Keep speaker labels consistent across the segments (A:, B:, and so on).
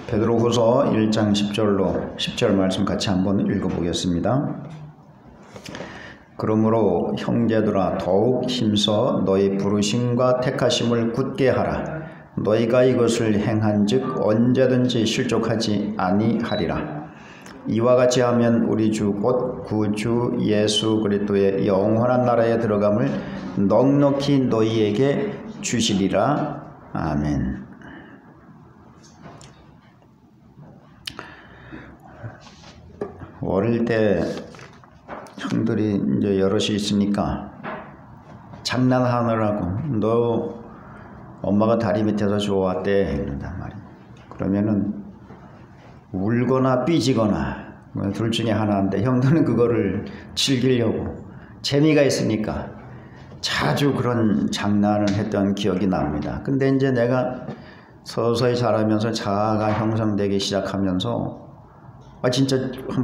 A: 베드로후서 1장 10절 말씀 같이 한번 읽어보겠습니다. 그러므로 형제들아 더욱 힘써 너희 부르심과 택하심을 굳게 하라. 너희가 이것을 행한즉 언제든지 실족하지 아니하리라. 이와 같이 하면 우리 주 곧 구주 예수 그리스도의 영원한 나라에 들어감을 넉넉히 너희에게 주시리라. 아멘. 어릴 때 형들이 이제 여럿이 있으니까 장난하느라고 너 엄마가 다리 밑에서 좋아왔대 이런단 말이야. 그러면은 울거나 삐지거나 둘 중에 하나인데 형들은 그거를 즐기려고 재미가 있으니까 자주 그런 장난을 했던 기억이 납니다. 근데 이제 내가 서서히 자라면서 자아가 형성되기 시작하면서 진짜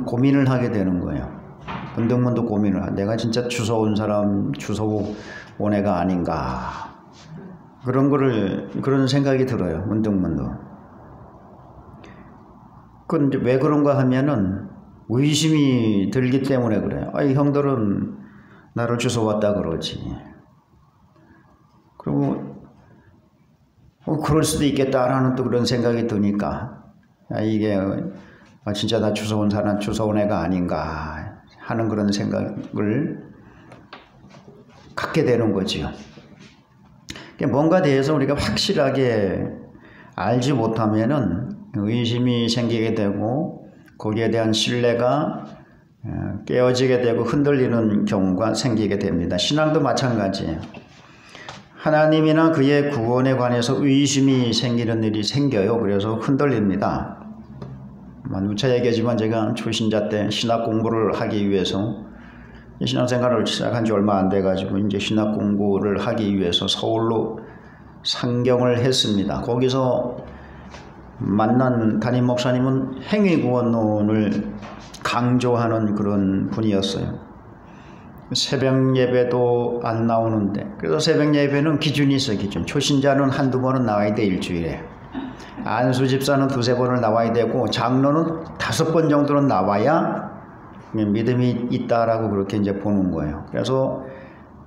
A: 고민을 하게 되는 거예요. 문득문득 고민을 하고 내가 진짜 주워온 사람, 주워온 애가 아닌가 그런 생각이 들어요. 문득문득. 그건 왜 그런가 하면은 의심이 들기 때문에 그래요. 형들은 나를 주워왔다 그러지. 그리고 그럴 수도 있겠다라는 또 그런 생각이 드니까 이게 진짜 나 주워온 사람, 주워온 애가 아닌가 하는 그런 생각을 갖게 되는 거지요. 뭔가 대해서 우리가 확실하게 알지 못하면은 의심이 생기게 되고 거기에 대한 신뢰가 깨어지게 되고 흔들리는 경우가 생기게 됩니다. 신앙도 마찬가지예요. 하나님이나 그의 구원에 관해서 의심이 생기는 일이 생겨요. 그래서 흔들립니다. 누차 얘기하지만 제가 초신자 때 신학 공부를 하기 위해서 신앙생활을 시작한 지 얼마 안 돼가지고 이제 신학 공부를 하기 위해서 서울로 상경을 했습니다. 거기서 만난 담임 목사님은 행위구원론을 강조하는 그런 분이었어요. 새벽 예배도 안 나오는데 그래서 새벽 예배는 기준이 있어요. 기준. 초신자는 한두 번은 나와야 돼 일주일에. 안수 집사는 두세 번을 나와야 되고 장로는 5번 정도는 나와야 믿음이 있다라고 그렇게 이제 보는 거예요. 그래서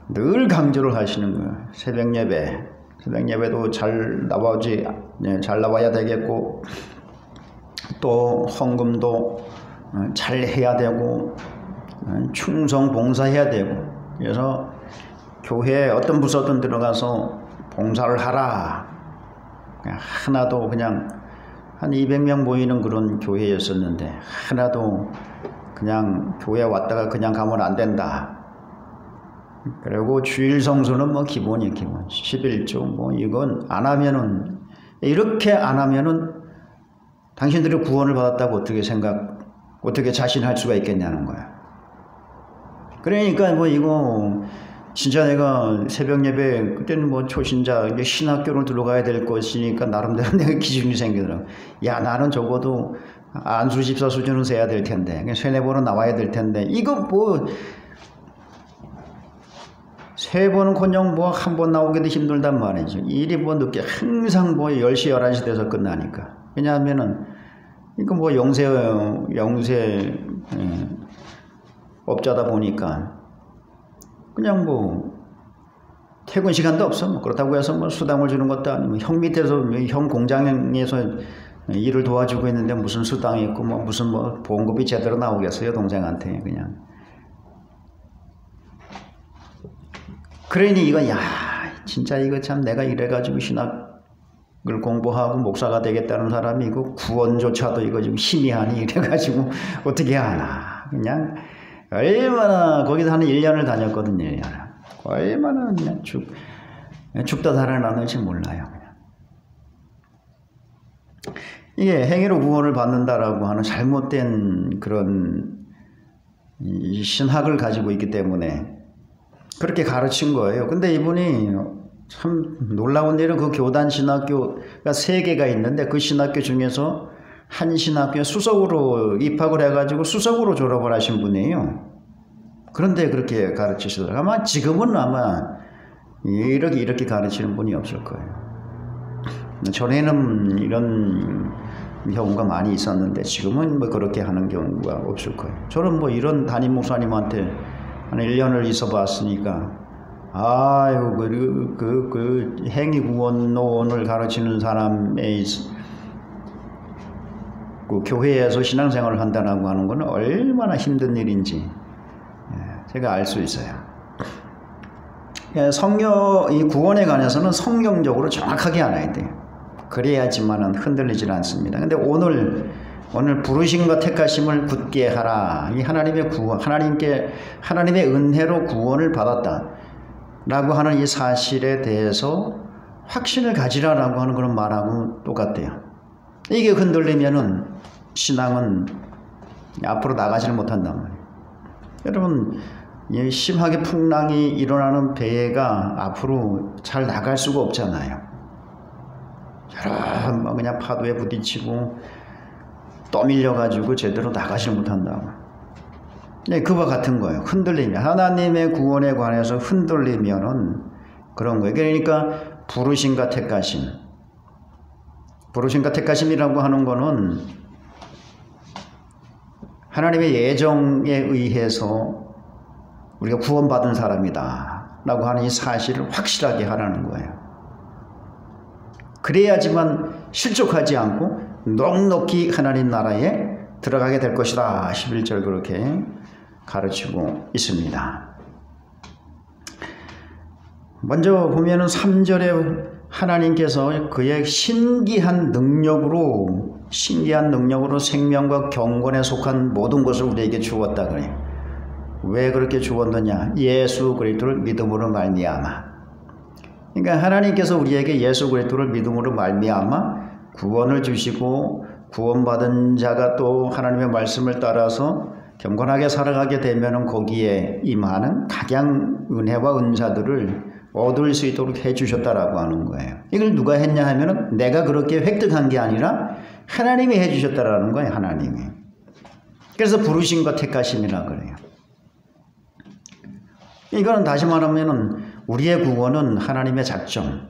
A: 늘 강조를 하시는 거예요. 새벽 예배도 잘 나와야 되겠고 또 헌금도 잘 해야 되고 충성 봉사해야 되고 그래서 교회에 어떤 부서든 들어가서 봉사를 하라. 하나도 그냥 한 200명 모이는 그런 교회였었는데 하나도 그냥 교회 왔다가 그냥 가면 안 된다. 그리고 주일 성수는 기본 11조 이건 안 하면은 이렇게 안 하면은 당신들이 구원을 받았다고 어떻게 자신할 수가 있겠냐는 거야. 그러니까 이거 진짜 내가 새벽 예배 그때는 초신자 이제 신학교를 들어가야 될 것이니까 나름대로 내가 기준이 생기더라고. 야 나는 적어도 안수 집사 수준은 세야 될 텐데 3-4번은 나와야 될 텐데 이거 3번은커녕 1번 나오기도 힘들단 말이죠. 일이 늦게 항상 10시 11시 돼서 끝나니까. 왜냐하면은 이거 영세 업자다 보니까 그냥 퇴근 시간도 없어. 그렇다고 해서 수당을 주는 것도 아니고 형 밑에서 형 공장에서 일을 도와주고 있는데 무슨 수당이 있고 무슨 보험급이 제대로 나오겠어요 동생한테 그냥. 그러니 이건 진짜 이거 참 내가 이래가지고 신학을 공부하고 목사가 되겠다는 사람이 이거 구원조차도 이거 지금 희미하니 이래가지고 어떻게 하나. 그냥 얼마나 거기서 한 1년을 다녔거든요. 1년. 얼마나 그냥 죽다 살아나는지 몰라요. 그냥. 이게 행위로 구원을 받는다라고 하는 잘못된 그런 신학을 가지고 있기 때문에 그렇게 가르친 거예요. 근데 이분이 참 놀라운 일은 그 교단 신학교가 3개가 있는데 그 신학교 중에서 한 신학교에 수석으로 입학을 해가지고 수석으로 졸업을 하신 분이에요. 그런데 그렇게 가르치시더라고요. 아마 지금은 이렇게 가르치는 분이 없을 거예요. 전에는 이런 경우가 많이 있었는데 지금은 뭐 그렇게 하는 경우가 없을 거예요. 저는 뭐 이런 담임 목사님한테 한 1년을 있어 봤으니까 아유 그 행위구원론을 가르치는 사람의 그 교회에서 신앙생활을 한다고 하는 것은 얼마나 힘든 일인지 제가 알 수 있어요. 이 구원에 관해서는 성경적으로 정확하게 알아야 돼요. 그래야지만은 흔들리질 않습니다. 근데 오늘 부르심과 택하심을 굳게 하라. 이 하나님의 구원, 하나님의 은혜로 구원을 받았다라고 하는 이 사실에 대해서 확신을 가지라라고 하는 그런 말하고 똑같아요. 이게 흔들리면은 신앙은 앞으로 나가지를 못한단 말이에요. 여러분, 심하게 풍랑이 일어나는 배가 앞으로 잘 나갈 수가 없잖아요. 여러 그냥 파도에 부딪히고 떠밀려가지고 제대로 나가지를 못한다고. 네, 그와 같은 거예요. 흔들리면 하나님의 구원에 관해서 흔들리면은 그런 거예요. 그러니까 부르심과 택하심이라고 하는 거는 하나님의 예정에 의해서 우리가 구원받은 사람이다 라고 하는 이 사실을 확실하게 하라는 거예요. 그래야지만 실족하지 않고 넉넉히 하나님 나라에 들어가게 될 것이다. 11절 그렇게 가르치고 있습니다. 먼저 보면은 3절에 하나님께서 그의 신기한 능력으로 생명과 경건에 속한 모든 것을 우리에게 주었다 그래요. 왜 그렇게 주었느냐? 예수 그리스도를 믿음으로 말미암아. 그러니까 하나님께서 우리에게 예수 그리스도를 믿음으로 말미암아 구원을 주시고 구원받은 자가 또 하나님의 말씀을 따라서 경건하게 살아가게 되면은 거기에 임하는 각양 은혜와 은사들을 얻을 수 있도록 해주셨다라고 하는 거예요. 이걸 누가 했냐 하면은 내가 그렇게 획득한 게 아니라 하나님이 해주셨다라는 거예요. 하나님이. 그래서 부르심과 택하심이라 그래요. 이거는 다시 말하면은 우리의 구원은 하나님의 작정,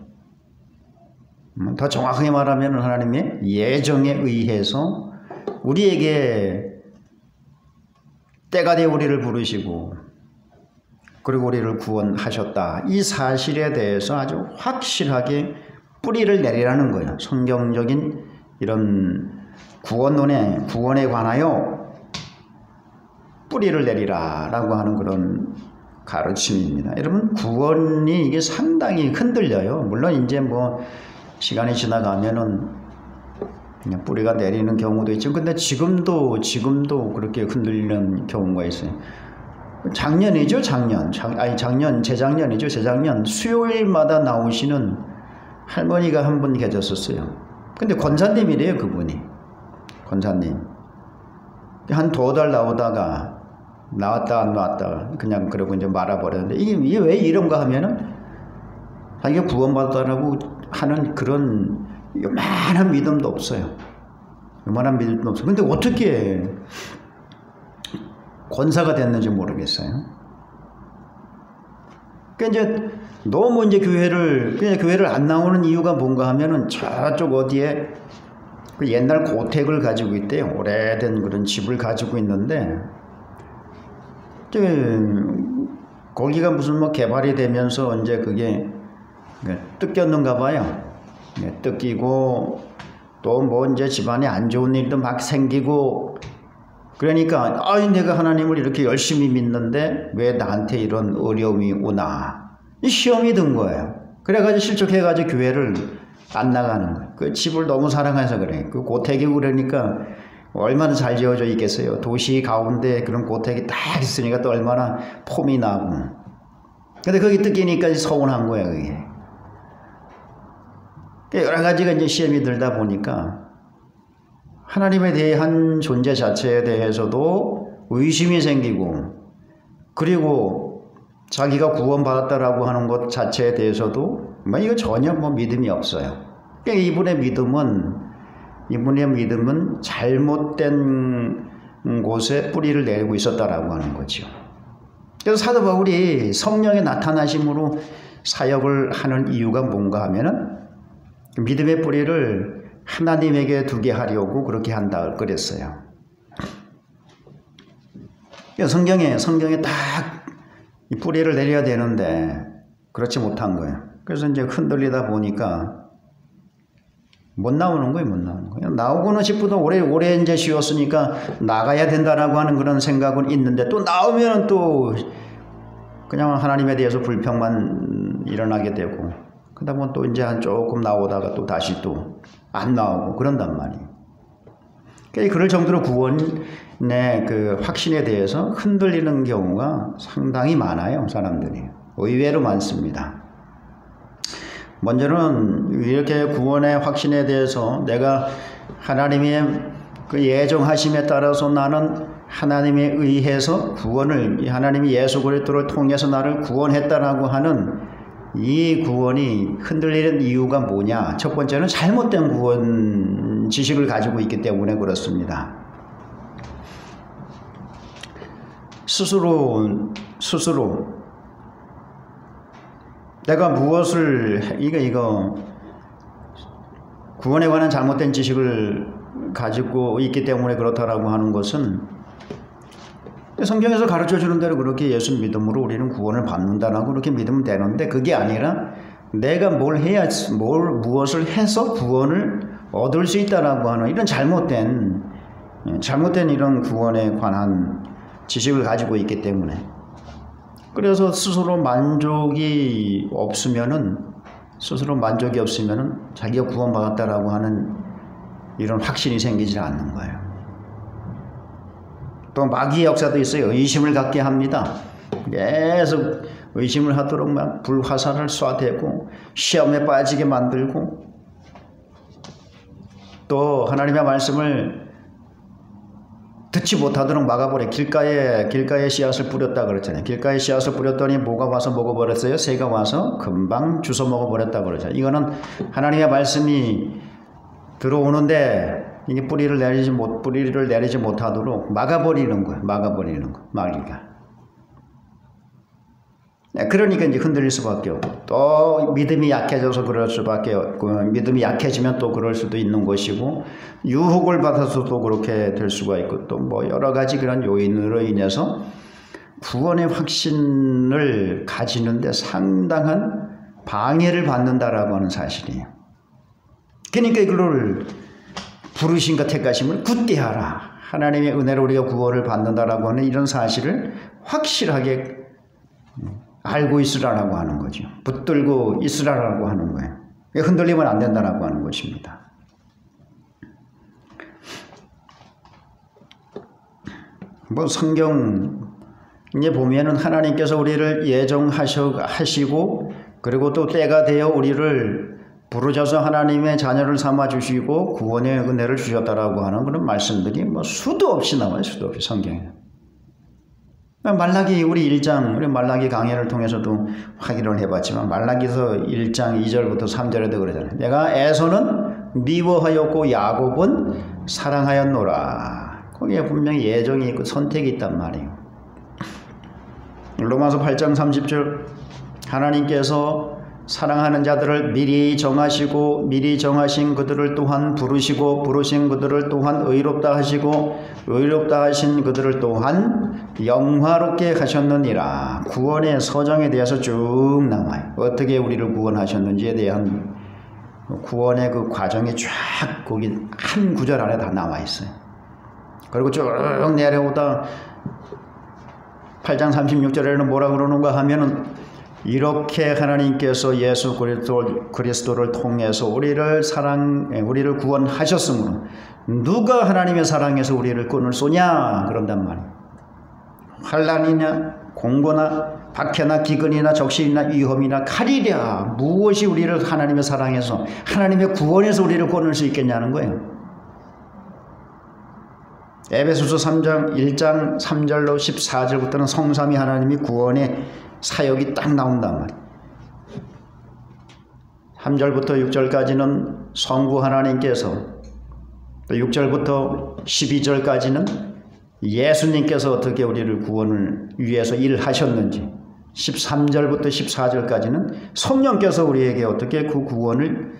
A: 더 정확하게 말하면 하나님의 예정에 의해서 우리에게 때가 되어 우리를 부르시고 그리고 우리를 구원하셨다. 이 사실에 대해서 아주 확실하게 뿌리를 내리라는 거예요. 성경적인 이런 구원에 관하여 뿌리를 내리라라고 하는 그런 가르침입니다. 여러분, 구원이 이게 상당히 흔들려요. 물론 이제 뭐 시간이 지나가면은 그냥 뿌리가 내리는 경우도 있죠. 근데 지금도 그렇게 흔들리는 경우가 있어요. 재작년이죠. 재작년 수요일마다 나오시는 할머니가 한 분 계셨었어요. 근데 권사님이래요, 그분이. 권사님. 한 2달 나오다가 나왔다 안 나왔다 그냥 그러고 이제 말아버렸는데 이게 왜 이런가 하면은 자기가 구원받았다라고 하는 그런 요만한 믿음도 없어요. 근데 어떻게 권사가 됐는지 모르겠어요. 그러니까 이제 너무 이제 교회를 안 나오는 이유가 뭔가 하면은 저쪽 어디에 그 옛날 고택을 가지고 있대요. 오래된 그런 집을 가지고 있는데 거기가 무슨 뭐 개발이 되면서 이제 그게 뜯겼는가 봐요. 뜯기고 또 뭐 이제 집안에 안 좋은 일도 막 생기고 그러니까 내가 하나님을 이렇게 열심히 믿는데 왜 나한테 이런 어려움이 오나 이 시험이 든 거예요. 그래가지고 실족해가지고 교회를 안 나가는 거예요. 그 집을 너무 사랑해서 그래. 그 고택이 그러니까 얼마나 잘 지어져 있겠어요. 도시 가운데 그런 고택이 딱 있으니까 또 얼마나 폼이 나고. 근데 거기 뜯기니까 서운한 거야, 그게. 여러 가지가 이제 시험이 들다 보니까 하나님에 대한 존재 자체에 대해서도 의심이 생기고 그리고 자기가 구원받았다라고 하는 것 자체에 대해서도 이거 전혀 믿음이 없어요. 이분의 믿음은 잘못된 곳에 뿌리를 내리고 있었다라고 하는 거죠. 그래서 사도 바울이 성령의 나타나심으로 사역을 하는 이유가 뭔가 하면은 믿음의 뿌리를 하나님에게 두게 하려고 그렇게 한다 그랬어요. 성경에 딱 뿌리를 내려야 되는데 그렇지 못한 거예요. 그래서 이제 흔들리다 보니까 못 나오는 거예요. 나오고는 싶어도 오래 이제 쉬었으니까 나가야 된다라고 하는 그런 생각은 있는데 또 나오면 또 그냥 하나님에 대해서 불평만 일어나게 되고 그러다 보면 또 이제 한 조금 나오다가 또 다시 또 안 나오고 그런단 말이에요. 그러니까 그럴 정도로 구원의 그 확신에 대해서 흔들리는 경우가 상당히 많아요. 사람들이 의외로 많습니다. 먼저는 이렇게 구원의 확신에 대해서 내가 하나님의 그 예정하심에 따라서 나는 하나님에 의해서 구원을 하나님이 예수 그리스도를 통해서 나를 구원했다라고 하는 이 구원이 흔들리는 이유가 뭐냐? 첫 번째는 잘못된 구원 지식을 가지고 있기 때문에 그렇습니다. 스스로 내가 무엇을 이거 구원에 관한 잘못된 지식을 가지고 있기 때문에 그렇다라고 하는 것은 성경에서 가르쳐주는 대로 그렇게 예수 믿음으로 우리는 구원을 받는다라고 그렇게 믿으면 되는데 그게 아니라 내가 무엇을 해서 구원을 얻을 수 있다라고 하는 이런 잘못된 이런 구원에 관한 지식을 가지고 있기 때문에 그래서 스스로 만족이 없으면은 자기가 구원받았다라고 하는 이런 확신이 생기지 않는 거예요. 또 마귀의 역사도 있어요. 의심을 갖게 합니다. 계속 의심을 하도록 막 불화살을 쏴대고 시험에 빠지게 만들고 또 하나님의 말씀을 듣지 못하도록 막아버려. 길가에 씨앗을 뿌렸다 그랬잖아요. 길가에 씨앗을 뿌렸더니 뭐가 와서 먹어버렸어요? 새가 와서 금방 주워 먹어버렸다 그러잖아요. 이거는 하나님의 말씀이 들어오는데 이게 뿌리를 내리지 못하도록 막아버리는 거예요. 마귀가. 그러니까 이제 흔들릴 수밖에 없고 또 믿음이 약해져서 그럴 수밖에 없고 믿음이 약해지면 또 그럴 수도 있는 것이고 유혹을 받아서도 그렇게 될 수가 있고 또 뭐 여러 가지 그런 요인으로 인해서 구원의 확신을 가지는데 상당한 방해를 받는다라고 하는 사실이에요. 그러니까 이걸 부르심과 택하심을 굳게 하라. 하나님의 은혜로 우리가 구원을 받는다라고 하는 이런 사실을 확실하게 알고 있으라라고 하는 거죠. 붙들고 있으라라고 하는 거예요. 흔들리면 안 된다라고 하는 것입니다. 뭐 성경에 보면은 하나님께서 우리를 예정하시고 그리고 또 때가 되어 우리를 부르셔서 하나님의 자녀를 삼아 주시고 구원의 은혜를 주셨다라고 하는 그런 말씀들이 뭐 수도 없이 나와요. 수도 없이 성경에. 말라기 우리 말라기 강해를 통해서도 확인을 해봤지만 말라기서 1장 2절부터 3절에도 그러잖아요. 내가 에서는 미워하였고 야곱은 사랑하였노라. 거기에 분명히 예정이 있고 선택이 있단 말이에요. 로마서 8장 30절 하나님께서 사랑하는 자들을 미리 정하시고 미리 정하신 그들을 또한 부르시고 부르신 그들을 또한 의롭다 하시고 의롭다 하신 그들을 또한 영화롭게 하셨느니라. 구원의 서정에 대해서 쭉 나와요. 어떻게 우리를 구원하셨는지에 대한 구원의 그 과정이 쫙 거기 한 구절 안에 다 나와 있어요. 그리고 쭉 내려오다 8장 36절에는 뭐라 그러는가 하면은 이렇게 하나님께서 예수 그리스도를 통해서 우리를 구원하셨으므로 누가 하나님의 사랑에서 우리를 끊을 쏘냐 그런단 말이에요. 환난이냐 공고나 박해나 기근이나 적신이나 위험이나 칼이랴 무엇이 우리를 하나님의 사랑에서 하나님의 구원에서 우리를 끊을 수 있겠냐는 거예요. 에베소서 1장 3절로 14절부터는 성삼위 하나님이 구원의 사역이 딱 나온단 말이에요. 3절부터 6절까지는 성부 하나님께서 또 6절부터 12절까지는 예수님께서 어떻게 우리를 구원을 위해서 일하셨는지 13절부터 14절까지는 성령께서 우리에게 어떻게 그 구원을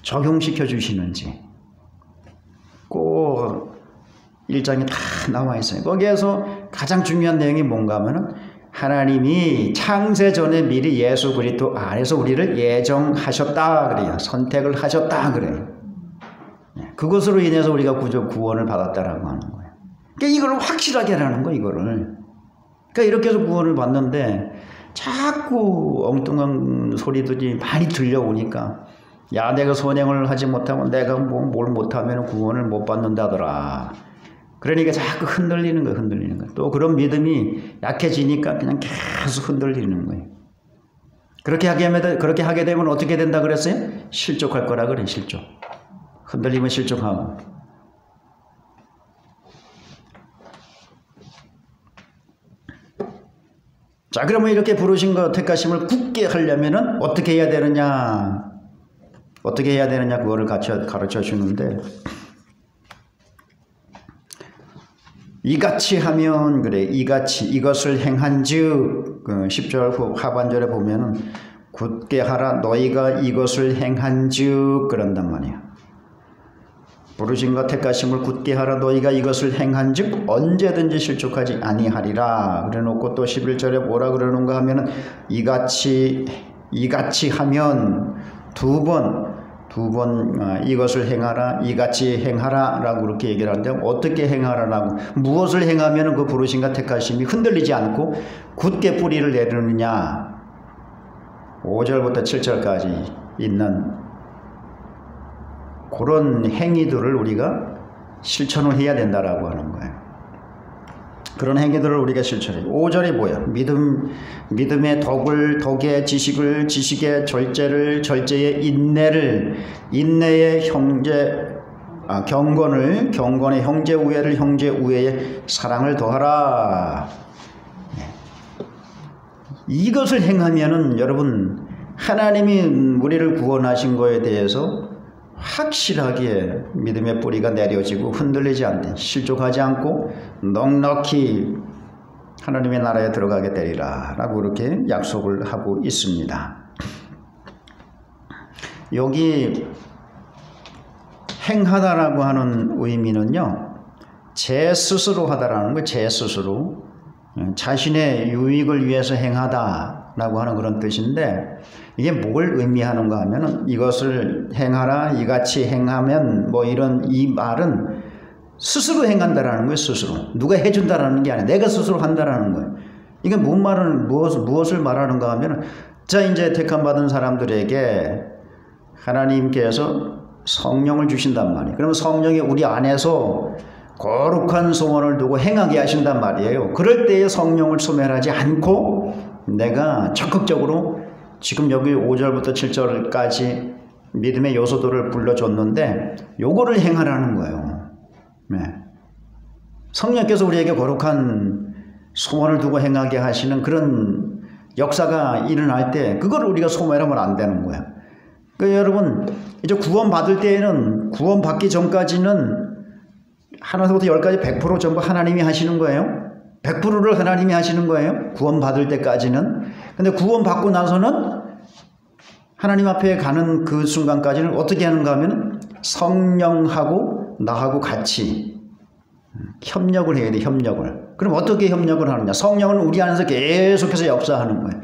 A: 적용시켜 주시는지 꼭 1장에 다 나와 있어요. 거기에서 가장 중요한 내용이 뭔가 하면은 하나님이 창세 전에 미리 예수 그리스도 안에서 우리를 예정하셨다 그래요. 선택을 하셨다 그래요. 그것으로 인해서 우리가 구원을 받았다라고 하는 거예요. 그러니까 이걸 확실하게 하라는 거예요. 이거를. 그러니까 이렇게 해서 구원을 받는데 자꾸 엉뚱한 소리들이 많이 들려오니까 야 내가 선행을 하지 못하면 내가 뭘 못하면 구원을 못 받는다더라. 그러니까 자꾸 흔들리는 거예요. 흔들리는 거예요. 또 그런 믿음이 약해지니까 그냥 계속 흔들리는 거예요. 그렇게 하게 되면 어떻게 된다 그랬어요? 실족할 거라 그래. 실족. 흔들리면 실족하고. 자, 그러면 이렇게 부르신 거 택하심을 굳게 하려면은 어떻게 해야 되느냐? 어떻게 해야 되느냐? 그거를 가르쳐 주는데 이같이 하면 그래. 이같이 이것을 행한즉 10절 하반절에 보면은 굳게 하라 너희가 이것을 행한즉 그런단 말이야. 부르신 것 택하심을 굳게 하라 너희가 이것을 행한즉 언제든지 실족하지 아니하리라. 그래놓고 또 11절에 뭐라 그러는가 하면은 이같이 하면 두 번 이것을 행하라 이같이 행하라 라고 그렇게 얘기를 하는데 어떻게 행하라라고 무엇을 행하면 그 부르신 것 택하심이 흔들리지 않고 굳게 뿌리를 내리느냐. 5절부터 7절까지 있는 그런 행위들을 우리가 실천을 해야 된다라고 하는 거예요. 그런 행위들을 우리가 실천해요. 5절이 뭐야? 믿음의 덕의 지식을 지식의 절제를 절제의 인내의 경건의 형제 우애를 형제 우애의 사랑을 더하라. 이것을 행하면은 여러분 하나님이 우리를 구원하신 거에 대해서 확실하게 믿음의 뿌리가 내려지고 흔들리지 않는 실족하지 않고 넉넉히 하나님의 나라에 들어가게 되리라 라고 그렇게 약속을 하고 있습니다. 여기 행하다라고 하는 의미는요 제 스스로 하다라는 거예요. 제 스스로 자신의 유익을 위해서 행하다라고 하는 그런 뜻인데 이게 뭘 의미하는가 하면은 이것을 행하라 이같이 행하면 뭐 이런 이 말은 스스로 행한다라는 거예요. 스스로 누가 해준다라는 게 아니라 내가 스스로 한다라는 거예요. 이게 무엇을 말하는가 하면은 자 이제 택함 받은 사람들에게 하나님께서 성령을 주신단 말이에요. 그러면 성령이 우리 안에서 거룩한 소원을 두고 행하게 하신단 말이에요. 그럴 때에 성령을 소멸하지 않고 내가 적극적으로 지금 여기 5절부터 7절까지 믿음의 요소들을 불러줬는데 요거를 행하라는 거예요. 네. 성령께서 우리에게 거룩한 소원을 두고 행하게 하시는 그런 역사가 일어날 때 그거를 우리가 소멸하면 안 되는 거예요. 그러니까 여러분 이제 구원 받을 때에는 구원 받기 전까지는 하나부터 열까지 100% 전부 하나님이 하시는 거예요. 100%를 하나님이 하시는 거예요. 구원 받을 때까지는. 근데 구원 받고 나서는 하나님 앞에 가는 그 순간까지는 어떻게 하는가 하면 성령하고 나하고 같이 협력을 해야 돼. 협력을. 그럼 어떻게 협력을 하느냐. 성령은 우리 안에서 계속해서 역사하는 거예요.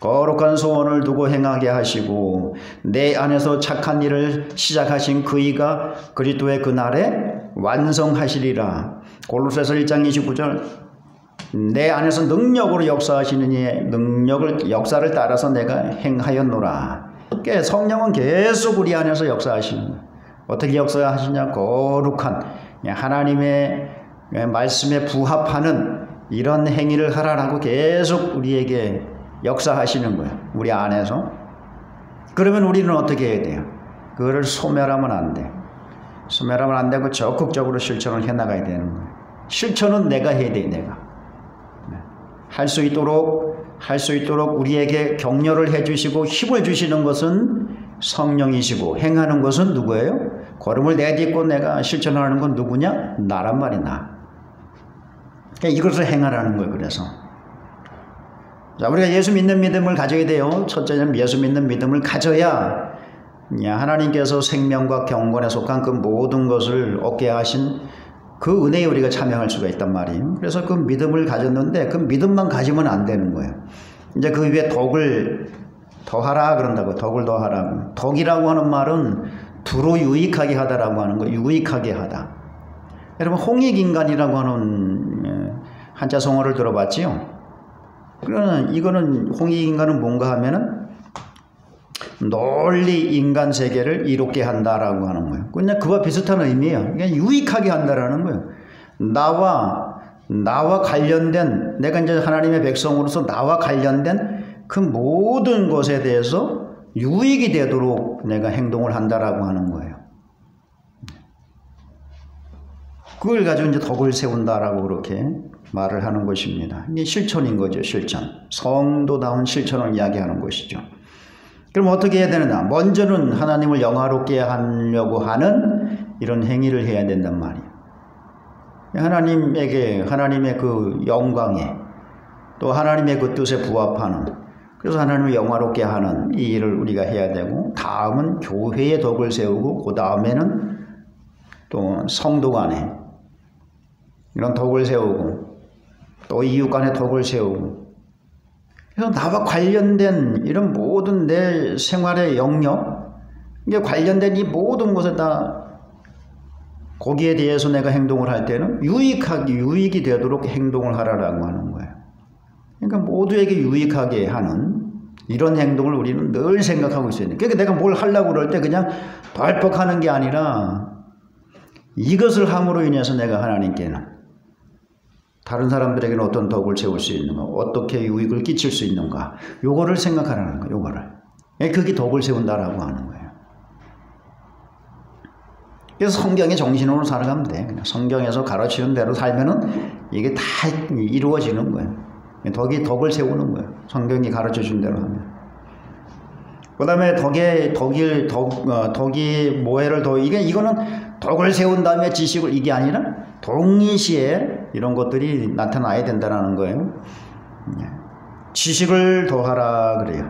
A: 거룩한 소원을 두고 행하게 하시고 내 안에서 착한 일을 시작하신 그이가 그리스도의 그날에 완성하시리라. 골로새서 1장 29절 내 안에서 능력으로 역사하시는 이의 역사를 따라서 내가 행하였노라. 그러니까 성령은 계속 우리 안에서 역사하시는 거예요. 어떻게 역사하시냐. 거룩한 하나님의 말씀에 부합하는 이런 행위를 하라라고 계속 우리에게 역사하시는 거예요. 우리 안에서. 그러면 우리는 어떻게 해야 돼요? 그거를 소멸하면 안 돼. 소멸하면 안 되고 적극적으로 실천을 해나가야 되는 거예요. 실천은 내가 해야 돼. 내가. 할 수 있도록 우리에게 격려를 해주시고 힘을 주시는 것은 성령이시고 행하는 것은 누구예요? 걸음을 내딛고 내가 실천하는 건 누구냐? 나란 말이나. 그러니까 이것을 행하라는 거예요. 그래서 자, 우리가 예수 믿는 믿음을 가져야 돼요. 첫째는 예수 믿는 믿음을 가져야 하나님께서 생명과 경건에 속한 그 모든 것을 얻게 하신 그 은혜에 우리가 참여할 수가 있단 말이에요. 그래서 그 믿음을 가졌는데 그 믿음만 가지면 안 되는 거예요. 이제 그 위에 덕을 더하라 그런다고. 덕을 더하라고. 덕이라고 하는 말은 두루 유익하게 하다라고 하는 거. 유익하게 하다. 여러분 홍익인간이라고 하는 한자 성어를 들어봤지요? 그러면 이거는 홍익인간은 뭔가 하면은 널리 인간 세계를 이롭게 한다라고 하는 거예요. 그냥 그와 비슷한 의미예요. 그냥 유익하게 한다라는 거예요. 나와 관련된, 내가 이제 하나님의 백성으로서 나와 관련된 그 모든 것에 대해서 유익이 되도록 내가 행동을 한다라고 하는 거예요. 그걸 가지고 이제 덕을 세운다라고 그렇게 말을 하는 것입니다. 이게 실천인 거죠, 실천. 성도다운 실천을 이야기하는 것이죠. 그럼 어떻게 해야 되느냐? 먼저는 하나님을 영화롭게 하려고 하는 이런 행위를 해야 된단 말이에요. 하나님의 그 영광에 또 하나님의 그 뜻에 부합하는, 그래서 하나님을 영화롭게 하는 이 일을 우리가 해야 되고, 다음은 교회의 덕을 세우고, 그 다음에는 또 성도 간에 이런 덕을 세우고, 또 이웃 간의 덕을 세우고, 그래서 나와 관련된 이런 모든 내 생활의 영역, 이게 관련된 이 모든 것에 다 거기에 대해서 내가 행동을 할 때는 유익이 되도록 행동을 하라라고 하는 거예요. 그러니까 모두에게 유익하게 하는 이런 행동을 우리는 늘 생각하고 있어야 돼. 그러니까 내가 뭘 하려고 그럴 때 그냥 발뻑하는 게 아니라 이것을 함으로 인해서 내가 하나님께는 다른 사람들에게는 어떤 덕을 세울 수 있는가, 어떻게 유익을 끼칠 수 있는가, 요거를 생각하라는 거예요. 요거를. 그게 덕을 세운다라고 하는 거예요. 그래서 성경의 정신으로 살아가면 돼. 그냥 성경에서 가르치는 대로 살면은 이게 다 이루어지는 거예요. 덕을 세우는 거예요. 성경이 가르쳐 준 대로 하면. 그 다음에 덕이 뭐해를 더, 이거는 덕을 세운 다음에 지식을, 이게 아니라 동시에 이런 것들이 나타나야 된다는 거예요. 지식을 더하라 그래요.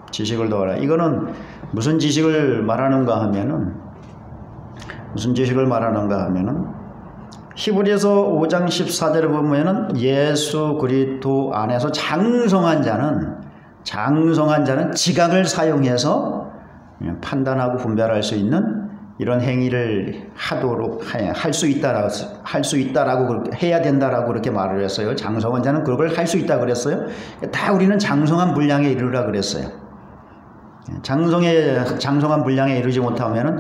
A: 지식을 더하라. 이거는 무슨 지식을 말하는가 하면은, 히브리서 5장 14절에 보면은 예수 그리스도 안에서 장성한 자는 지각을 사용해서 판단하고 분별할 수 있는 이런 행위를 할 수 있다라고 그렇게 해야 된다라고 그렇게 말을 했어요. 장성한 자는 그걸 할 수 있다 그랬어요. 다 우리는 장성한 분량에 이르라 그랬어요. 장성한 분량에 이르지 못하면은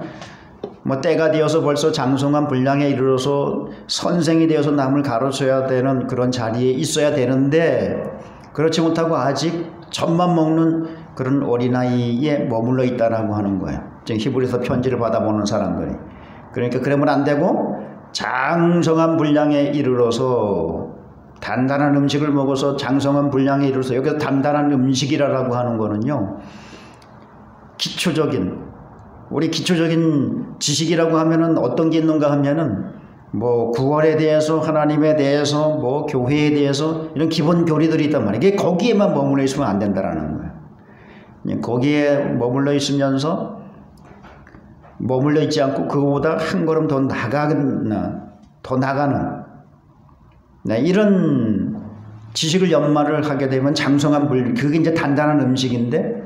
A: 때가 되어서 벌써 장성한 분량에 이르러서 선생이 되어서 남을 가르쳐야 되는 그런 자리에 있어야 되는데, 그렇지 못하고 아직 젖만 먹는 그런 어린아이에 머물러 있다라고 하는 거예요. 지금 히브리서 편지를 받아보는 사람들이. 그러니까 그러면 안 되고 장성한 분량에 이르러서 단단한 음식을 먹어서 장성한 분량에 이르러서, 여기서 단단한 음식이라고 하는 거는요, 우리 기초적인 지식이라고 하면은 어떤 게 있는가 하면은 구원에 대해서, 하나님에 대해서, 교회에 대해서 이런 기본 교리들이 있단 말이에요. 이게 거기에만 머물러 있으면 안 된다라는 거예요. 거기에 머물러 있지 않고 그거보다 한 걸음 더 나가는 이런 지식을 연마를 하게 되면 장성한 그게 이제 단단한 음식인데,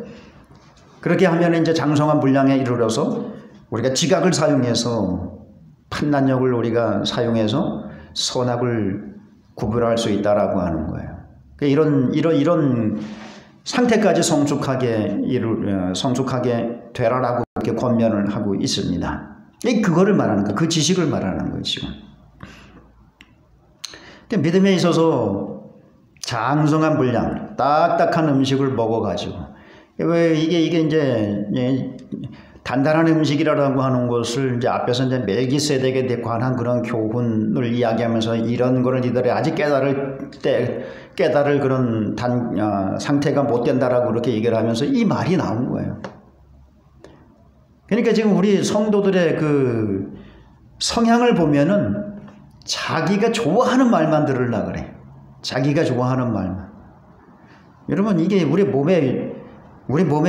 A: 그렇게 하면 이제 장성한 분량에 이르러서 우리가 지각을 사용해서, 판단력을 우리가 사용해서 선악을 구별할 수 있다라고 하는 거예요. 이런 상태까지 성숙하게 되라라고 이렇게 권면을 하고 있습니다. 그거를 말하는 거예요. 그 지식을 말하는 거예요, 지금. 믿음에 있어서 장성한 분량, 딱딱한 음식을 먹어가지고, 왜 이게 이제 단단한 음식이라고 하는 것을 이제 앞에서 이제 멜기세덱에 관한 그런 교훈을 이야기하면서 이런 거를 니들이 아직 깨달을 그런 상태가 못 된다라고 그렇게 얘기를 하면서 이 말이 나온 거예요. 그러니까 지금 우리 성도들의 그 성향을 보면은 자기가 좋아하는 말만 들으려고 그래. 자기가 좋아하는 말만. 여러분, 이게 우리 몸에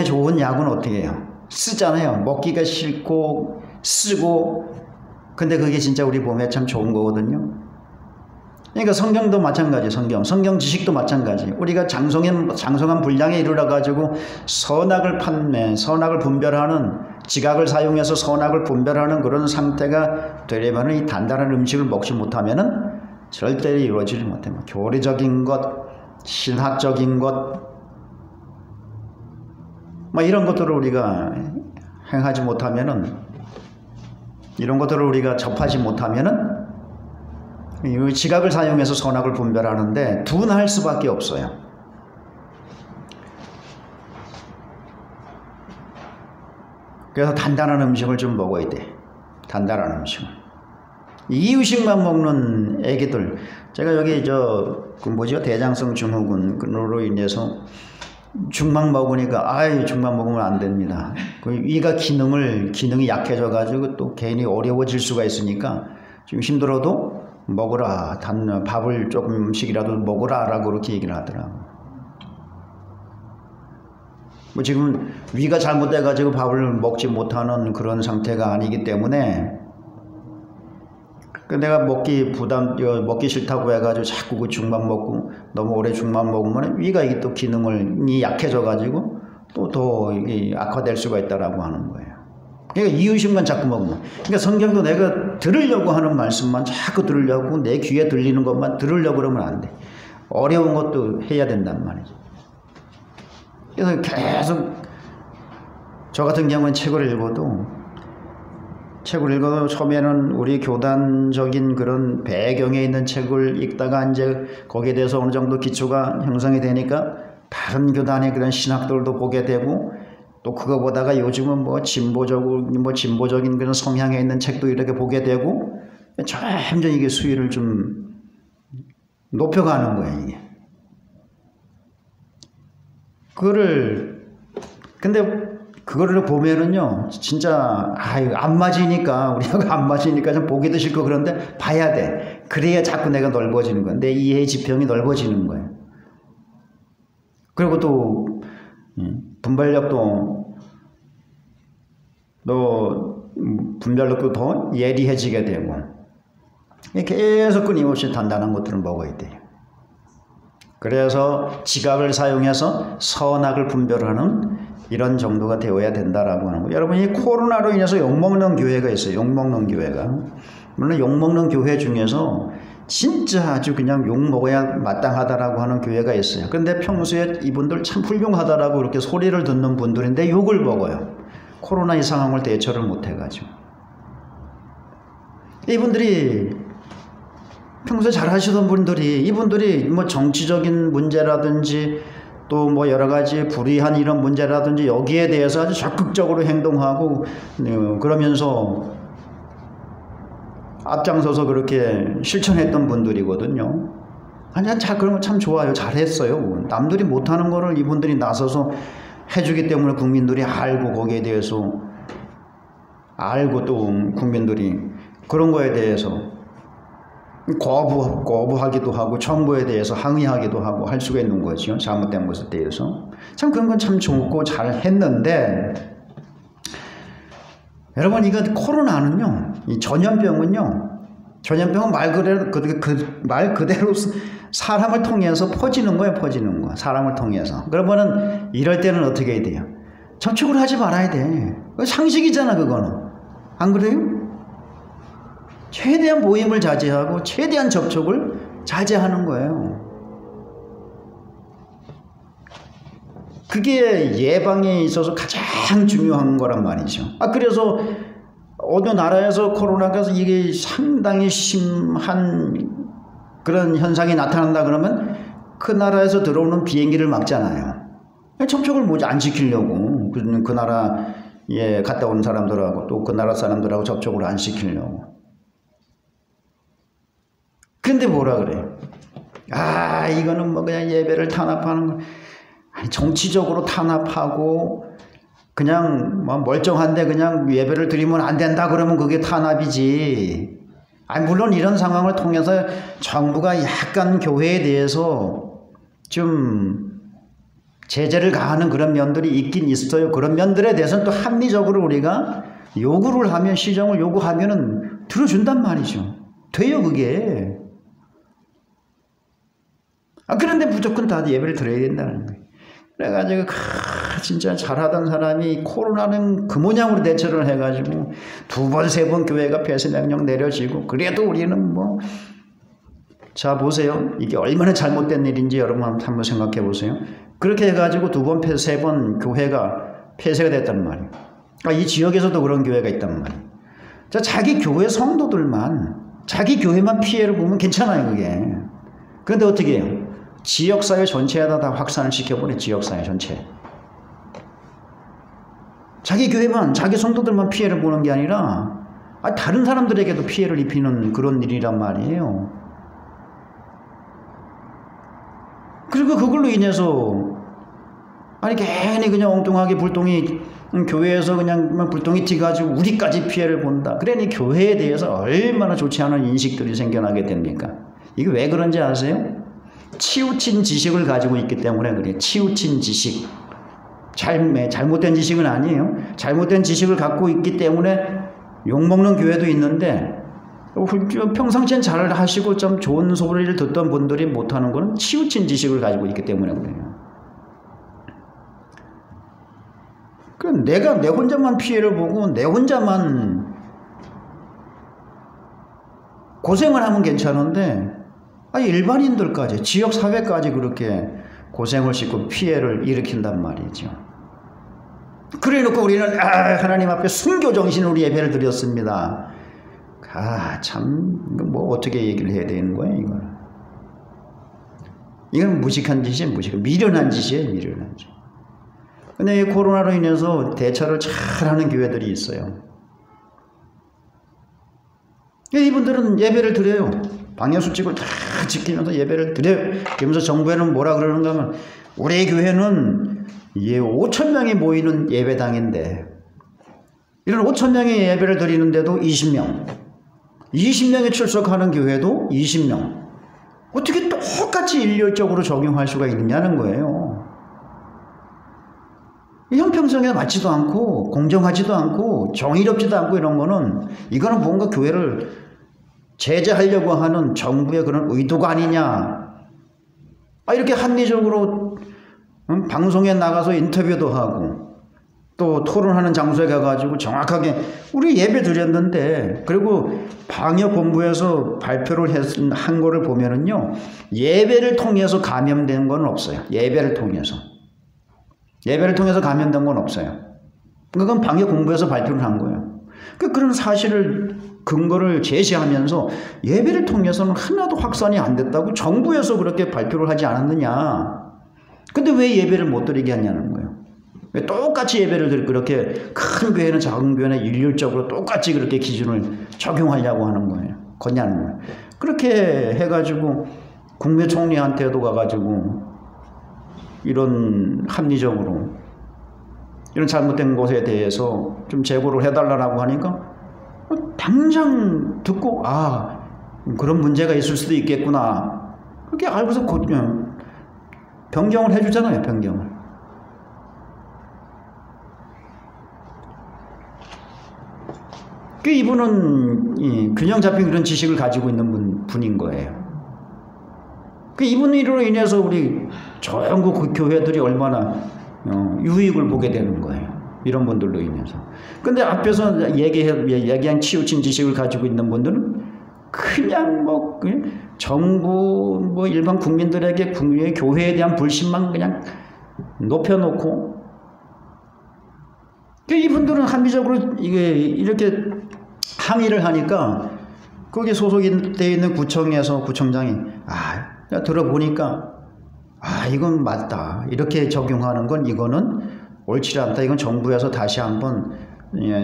A: 좋은 약은 어떻게 해요? 쓰잖아요. 먹기가 싫고 쓰고, 근데 그게 진짜 우리 몸에 참 좋은 거거든요. 그러니까 성경도 마찬가지. 성경 지식도 마찬가지. 우리가 장성한 분량에 이르러 가지고 선악을 분별하는, 지각을 사용해서 선악을 분별하는 그런 상태가 되려면 이 단단한 음식을 먹지 못하면은 절대로 이루어지지 못해요. 교리적인 것, 신학적인 것, 뭐 이런 것들을 우리가 행하지 못하면은, 이런 것들을 우리가 접하지 못하면은 이 지각을 사용해서 선악을 분별하는데 둔할 수밖에 없어요. 그래서 단단한 음식을 좀 먹어야 돼. 단단한 음식을. 이유식만 먹는 애기들, 제가 여기 대장성 증후군으로 인해서 죽막 먹으니까 죽막 먹으면 안 됩니다. 그 위가 기능이 약해져 가지고 또 괜히 어려워질 수가 있으니까 좀 힘들어도 먹으라, 밥을 조금씩이라도 먹으라라고 그렇게 얘기를 하더라고. 뭐 지금 위가 잘못돼 가지고 밥을 먹지 못하는 그런 상태가 아니기 때문에, 내가 먹기 싫다고 해가지고 자꾸 그 죽만 먹고 너무 오래 죽만 먹으면 위가 이게 또 기능이 약해져 가지고 또 더 악화될 수가 있다라고 하는 거예요. 그러니까 이유식만 자꾸 먹으면, 그러니까 성경도 내가 들으려고 하는 말씀만 자꾸 들으려고, 내 귀에 들리는 것만 들으려고 그러면 안 돼. 어려운 것도 해야 된단 말이죠. 그래서 계속 저 같은 경우는 책을 읽어도 처음에는 우리 교단적인 그런 배경에 있는 책을 읽다가 이제 거기에 대해서 어느 정도 기초가 형성이 되니까 다른 교단의 그런 신학들도 보게 되고, 또 그거 보다가 요즘은 진보적인 그런 성향에 있는 책도 이렇게 보게 되고, 점점 이게 수위를 좀 높여가는 거예요, 이게. 근데 그거를 보면은요, 진짜, 안 맞으니까, 우리가 안 맞으니까 좀 보기도 싫고 그런데 봐야 돼. 그래야 자꾸 내가 넓어지는 거야. 내 이해의 지평이 넓어지는 거예요. 그리고 또, 분별력도 더 예리해지게 되고, 계속 끊임없이 단단한 것들을 먹어야 돼요. 그래서 지각을 사용해서 선악을 분별하는 이런 정도가 되어야 된다라고 하는 거예요. 여러분, 이 코로나로 인해서 욕먹는 교회가 있어요. 욕먹는 교회가. 물론 욕먹는 교회 중에서 진짜 아주 그냥 욕먹어야 마땅하다라고 하는 교회가 있어요. 그런데 평소에 이분들 참 훌륭하다라고 이렇게 소리를 듣는 분들인데 욕을 먹어요. 코로나 이 상황을 대처를 못해가지고. 이분들이 평소에 잘 하시던 분들이, 이분들이 뭐 정치적인 문제라든지 또 뭐 여러 가지 불이한 이런 문제라든지 여기에 대해서 아주 적극적으로 행동하고 그러면서 앞장서서 그렇게 실천했던 분들이거든요. 그런 거 참 좋아요. 잘했어요. 남들이 못하는 거를 이분들이 나서서 해주기 때문에 국민들이 알고, 거기에 대해서 알고, 또 국민들이 그런 거에 대해서 거부하기도 하고 정부에 대해서 항의하기도 하고 할 수가 있는 거죠. 잘못된 것에 대해서. 참 그런 건 참 좋고 잘 했는데, 여러분, 이거 코로나는요, 이 전염병은 말 그대로 사람을 통해서 퍼지는 거예요. 퍼지는 거. 사람을 통해서. 그러면은 이럴 때는 어떻게 해야 돼요? 접촉을 하지 말아야 돼. 상식이잖아, 그거는. 안 그래요? 최대한 모임을 자제하고 최대한 접촉을 자제하는 거예요. 그게 예방에 있어서 가장 중요한 거란 말이죠. 그래서 어느 나라에서 코로나가 이게 상당히 심한 그런 현상이 나타난다 그러면 그 나라에서 들어오는 비행기를 막잖아요. 접촉을 안 시키려고. 그 나라에 갔다 온 사람들하고 또 그 나라 사람들하고 접촉을 안 시키려고. 근데 뭐라 그래요? 이거는 뭐 그냥 예배를 탄압하는 거. 아니, 정치적으로 탄압하고 그냥 뭐 멀쩡한데 그냥 예배를 드리면 안 된다 그러면 그게 탄압이지. 물론 이런 상황을 통해서 정부가 약간 교회에 대해서 좀 제재를 가하는 그런 면들이 있긴 있어요. 그런 면들에 대해서는 또 합리적으로 우리가 요구를 하면, 시정을 요구하면은 들어준단 말이죠. 돼요, 그게. 그런데 무조건 다 예배를 드려야 된다는 거예요. 그래가지고 진짜 잘하던 사람이 코로나는 그 모양으로 대처를 해가지고 2번, 3번 교회가 폐쇄 명령 내려지고, 그래도 우리는 뭐, 자 보세요. 이게 얼마나 잘못된 일인지 여러분 한번 생각해 보세요. 그렇게 해가지고 2번, 3번 교회가 폐쇄가 됐단 말이에요. 이 지역에서도 그런 교회가 있단 말이에요. 자, 자기 교회 성도들만, 자기 교회만 피해를 보면 괜찮아요, 그게. 그런데 어떻게 해요? 지역사회 전체에다 다 확산을 시켜버려, 지역사회 전체. 자기 교회만, 자기 성도들만 피해를 보는 게 아니라 다른 사람들에게도 피해를 입히는 그런 일이란 말이에요. 그리고 그걸로 인해서 괜히 그냥 엉뚱하게 불똥이, 교회에서 그냥 불똥이 튀가지고 우리까지 피해를 본다. 그러니 교회에 대해서 얼마나 좋지 않은 인식들이 생겨나게 됩니까? 이게 왜 그런지 아세요? 치우친 지식을 가지고 있기 때문에 그래요. 치우친 지식. 잘못된 지식은 아니에요. 잘못된 지식을 갖고 있기 때문에 욕먹는 교회도 있는데, 평상시엔 잘 하시고 좀 좋은 소리를 듣던 분들이 못하는 거는 치우친 지식을 가지고 있기 때문에 그래요. 그럼 내가 내 혼자만 피해를 보고 내 혼자만 고생을 하면 괜찮은데, 일반인들까지, 지역사회까지 그렇게 고생을 싣고 피해를 일으킨단 말이죠. 그래 놓고 우리는 하나님 앞에 순교정신으로 예배를 드렸습니다. 참, 뭐 어떻게 얘기를 해야 되는 거예요, 이건. 이건 무식한 짓이에요, 미련한 짓이에요, 미련한 짓. 근데 이 코로나로 인해서 대처를 잘하는 교회들이 있어요. 이분들은 예배를 드려요. 방역수칙을 다 지키면서 예배를 드려요. 그러면서 정부에는 뭐라 그러는가 하면, 우리 교회는 5,000명이 모이는 예배당인데, 이런 5,000명의 예배를 드리는데도 20명이 출석하는 교회도 20명. 어떻게 똑같이 일률적으로 적용할 수가 있느냐는 거예요. 형평성에 맞지도 않고 공정하지도 않고 정의롭지도 않고 이런 거는, 이거는 뭔가 교회를 제재하려고 하는 정부의 그런 의도가 아니냐. 이렇게 합리적으로 방송에 나가서 인터뷰도 하고 또 토론하는 장소에 가가지고 정확하게 우리 예배 드렸는데, 그리고 방역본부에서 발표를 한 거를 보면은요, 예배를 통해서 감염된 건 없어요. 예배를 통해서 감염된 건 없어요. 그건 방역본부에서 발표를 한 거예요. 그런 사실을, 근거를 제시하면서 예배를 통해서는 하나도 확산이 안 됐다고 정부에서 그렇게 발표를 하지 않았느냐. 근데 왜 예배를 못 드리게 하냐는 거예요. 왜 똑같이 예배를 그렇게 큰 교회는 작은 교회는 일률적으로 똑같이 그렇게 기준을 적용하려고 하는 거예요. 거냐는 거예요. 그렇게 해가지고 국무총리한테도 가가지고 이런 합리적으로 이런 잘못된 것에 대해서 좀 재고를 해달라고 하니까 당장 듣고 그런 문제가 있을 수도 있겠구나. 그렇게 알고서 변경을 해주잖아요. 변경을. 이분은 균형 잡힌 그런 지식을 가지고 있는 분인 거예요. 이분으로 인해서 우리 전국 교회들이 얼마나 유익을 보게 되는 거예요. 이런 분들로 인해서. 근데 앞에서 얘기한 치우친 지식을 가지고 있는 분들은 그냥 정부 일반 국민들에게 국민의 교회에 대한 불신만 그냥 높여놓고, 이분들은 합리적으로 이렇게 항의를 하니까 거기에 소속이 되어 있는 구청장이 들어보니까 이건 맞다. 이렇게 적용하는 건 이거는 옳지 않다. 이건 정부에서 다시 한번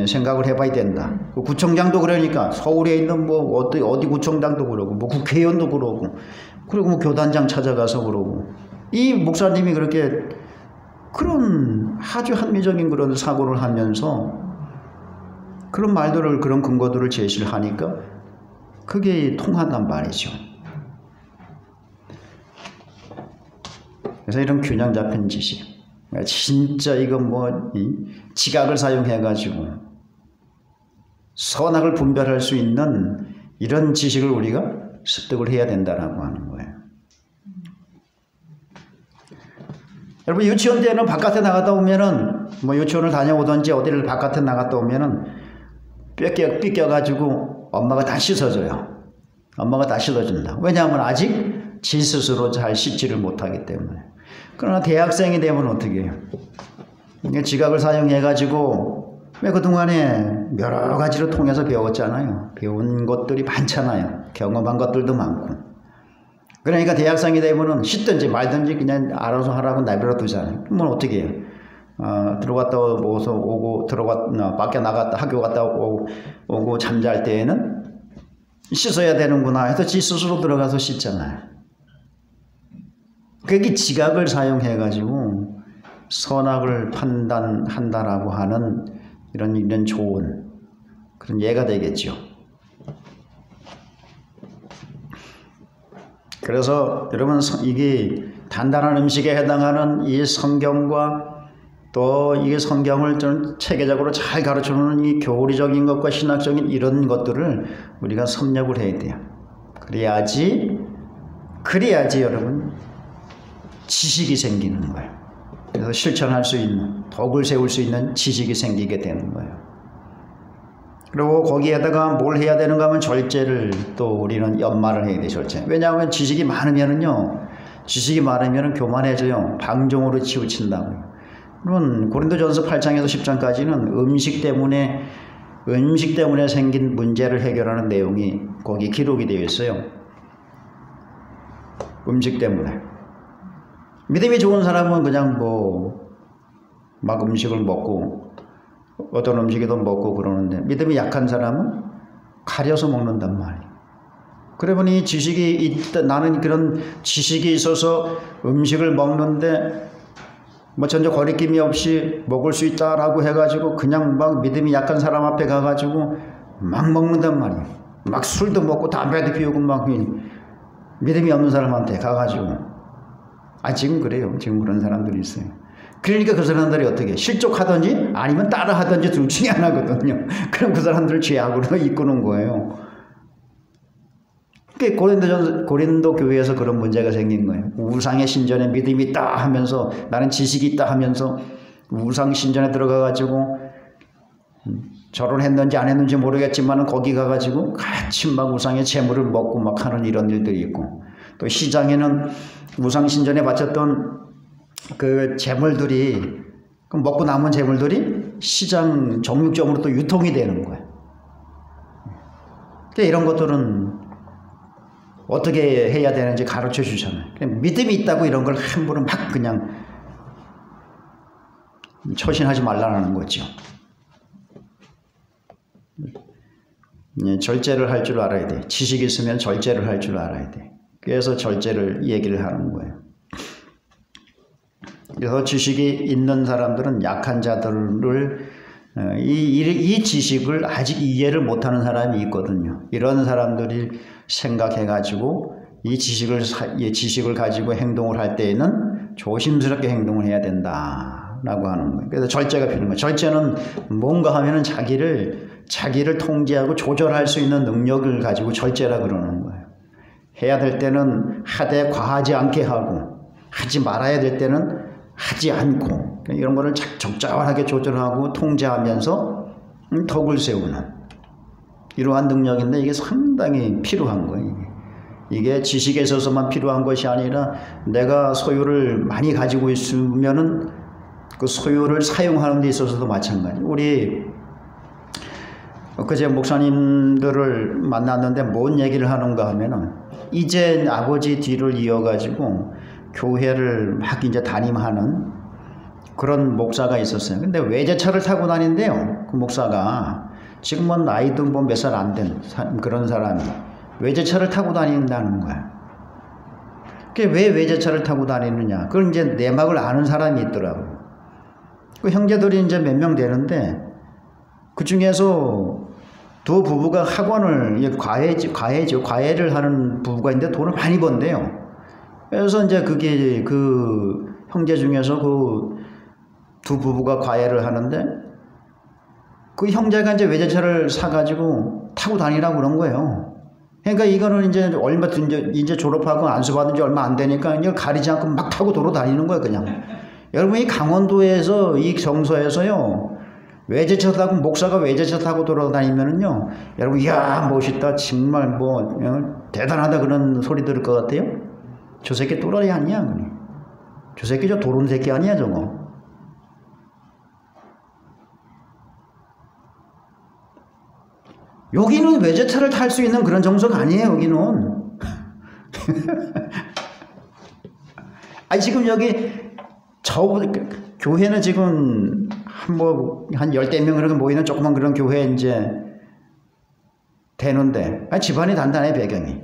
A: 생각을 해봐야 된다. 구청장도 그러니까 서울에 있는 어디 구청장도 그러고 국회의원도 그러고, 그리고 교단장 찾아가서 그러고, 이 목사님이 그렇게 그런 아주 합리적인 그런 사고를 하면서 그런 말들을, 그런 근거들을 제시를 하니까 그게 통한단 말이죠. 그래서 이런 균형 잡힌 지식, 진짜 이거 뭐 지각을 사용해가지고 선악을 분별할 수 있는 이런 지식을 우리가 습득을 해야 된다라고 하는 거예요. 여러분 유치원 때는 바깥에 나갔다 오면은 뭐 유치원을 다녀오든지 어디를 바깥에 나갔다 오면은 삐껴가지고 엄마가 다 씻어줘요. 엄마가 다 씻어준다. 왜냐하면 아직 지 스스로 잘 씻지를 못하기 때문에. 그러나 대학생이 되면 어떻게 해요? 지각을 사용해가지고 왜 그동안에 여러 가지로 통해서 배웠잖아요. 배운 것들이 많잖아요. 경험한 것들도 많고. 그러니까 대학생이 되면은 씻든지 말든지 그냥 알아서 하라고 내버려 두잖아요. 그러면 어떻게 해요? 들어갔다 오고 밖에 나갔다 학교 갔다 오고 잠잘 때에는 씻어야 되는구나 해서 지 스스로 들어가서 씻잖아요. 그게 지각을 사용해가지고 선악을 판단한다라고 하는 이런 좋은 그런 예가 되겠죠. 그래서 여러분 이게 단단한 음식에 해당하는 이 성경과 또 이게 성경을 좀 체계적으로 잘 가르쳐주는 이 교리적인 것과 신학적인 이런 것들을 우리가 섭렵을 해야 돼요. 그래야지 여러분 지식이 생기는 거예요. 그래서 실천할 수 있는 덕을 세울 수 있는 지식이 생기게 되는 거예요. 그리고 거기에다가 뭘 해야 되는가 하면 절제를 또 우리는 연말을 해야 돼. 절제. 왜냐하면 지식이 많으면은 교만해져요. 방종으로 치우친다고요. 물론 고린도전서 8장에서 10장까지는 음식 때문에 생긴 문제를 해결하는 내용이 거기 기록이 되어 있어요. 음식 때문에. 믿음이 좋은 사람은 그냥 막 음식을 먹고 어떤 음식이든 먹고 그러는데 믿음이 약한 사람은 가려서 먹는단 말이에요. 그러면 이 지식이 있다, 나는 그런 지식이 있어서 음식을 먹는데 전혀 거리낌이 없이 먹을 수 있다라고 해가지고 그냥 막 믿음이 약한 사람 앞에 가가지고 막 먹는단 말이에요. 막 술도 먹고 담배도 피우고 막 믿음이 없는 사람한테 가가지고 지금 그래요. 지금 그런 사람들이 있어요. 그러니까 그 사람들이 어떻게 실족하든지 아니면 따라하든지 둘 중에 하나거든요. 그럼 그 사람들을 죄악으로 이끄는 거예요. 고린도 교회에서 그런 문제가 생긴 거예요. 우상의 신전에 믿음이 있다 하면서 나는 지식이 있다 하면서 우상 신전에 들어가가지고 결혼했는지 안 했는지 모르겠지만 거기 가가지고 같이 막 우상의 재물을 먹고 막 하는 이런 일들이 있고 또 시장에는 우상 신전에 바쳤던 그 재물들이 먹고 남은 재물들이 시장 정육점으로 또 유통이 되는 거예요. 이런 것들은 어떻게 해야 되는지 가르쳐 주잖아요. 믿음이 있다고 이런 걸 함부로 막 그냥 처신하지 말라는 거죠. 절제를 할 줄 알아야 돼. 지식이 있으면 절제를 할 줄 알아야 돼. 그래서 절제를 얘기를 하는 거예요. 그래서 지식이 있는 사람들은 약한 자들을 이 지식을 아직 이해를 못하는 사람이 있거든요. 이런 사람들이 생각해가지고 이 지식을 가지고 행동을 할 때에는 조심스럽게 행동을 해야 된다라고 하는 거예요. 그래서 절제가 필요한 거예요. 절제는 뭔가 하면은 자기를 통제하고 조절할 수 있는 능력을 가지고 절제라 그러는 거예요. 해야 될 때는 하되 과하지 않게 하고 하지 말아야 될 때는 하지 않고 이런 거를 적절하게 조절하고 통제하면서 덕을 세우는 이러한 능력인데 이게 상당히 필요한 거예요. 이게 지식에 있어서만 필요한 것이 아니라 내가 소유를 많이 가지고 있으면은 그 소유를 사용하는 데 있어서도 마찬가지예요. 우리 그제 목사님들을 만났는데 뭔 얘기를 하는가 하면은 이제 아버지 뒤를 이어가지고 교회를 막 이제 담임하는 그런 목사가 있었어요. 근데 외제차를 타고 다닌대요. 그 목사가 지금은 나이도 몇 살 안 된 그런 사람이 외제차를 타고 다닌다는 거야. 그게 왜 외제차를 타고 다니느냐? 그걸 이제 내막을 아는 사람이 있더라고요. 그 형제들이 이제 몇 명 되는데 그 중에서 두 부부가 학원을 과외를 하는 부부가 있는데 돈을 많이 번대요. 그래서 이제 그게 그 형제 중에서 그 두 부부가 과외를 하는데 그 형제가 이제 외제차를 사가지고 타고 다니라고 그런 거예요. 그러니까 이거는 이제 얼마 이제 졸업하고 안수받은 지 얼마 안 되니까 이걸 가리지 않고 막 타고 도로 다니는 거예요, 그냥. 여러분, 이 강원도에서, 이 정서에서요, 외제차 타고, 목사가 외제차 타고 돌아다니면은요, 여러분, 이야, 멋있다, 정말 뭐, 대단하다 그런 소리 들을 것 같아요? 저 새끼 또라이 아니야, 그니. 저 새끼 저 도론 새끼 아니야, 저거. 여기는 외제차를 탈 수 있는 그런 정서가 아니에요, 여기는. 아니, 지금 여기, 교회는 지금, 한 열대 명 그렇게 모이는 조그만 그런 교회 이제 되는데, 집안이 단단해, 배경이.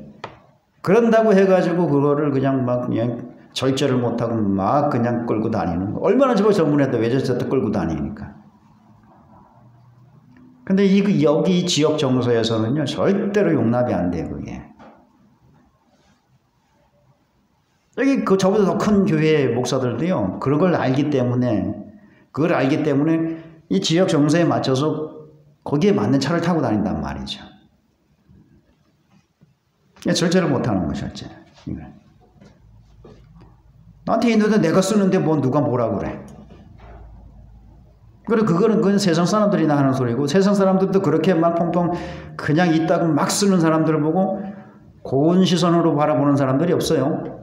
A: 그런다고 해가지고 그거를 그냥 막 그냥 절제를 못하고 막 그냥 끌고 다니는 거. 얼마나 저거 전문에도 외제차 끌고 다니니까. 근데 여기 지역 정서에서는요, 절대로 용납이 안 돼요, 그게. 여기 저보다 더 큰 교회 목사들도요, 그걸 알기 때문에 이 지역 정서에 맞춰서 거기에 맞는 차를 타고 다닌단 말이죠. 절제를 못 하는 거죠, 절제. 나한테 있는데 내가 쓰는데 뭐 누가 뭐라 그래. 그건 세상 사람들이나 하는 소리고, 세상 사람들도 그렇게 막 펑펑 그냥 있다고 막 쓰는 사람들을 보고 고운 시선으로 바라보는 사람들이 없어요.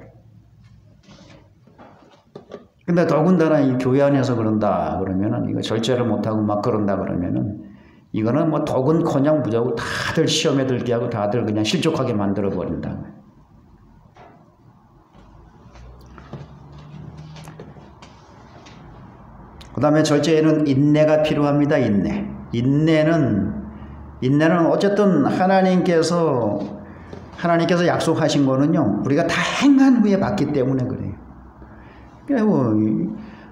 A: 근데 더군다나 이 교회 안에서 그런다 그러면은, 이거 절제를 못하고 막 그런다 그러면은, 이거는 뭐 덕은커녕 무조건 다들 시험에 들게 하고 다들 그냥 실족하게 만들어 버린다. 그 다음에 절제에는 인내가 필요합니다. 인내는 어쨌든 하나님께서 약속하신 거는요, 우리가 다 행한 후에 받기 때문에 그래요. 그리고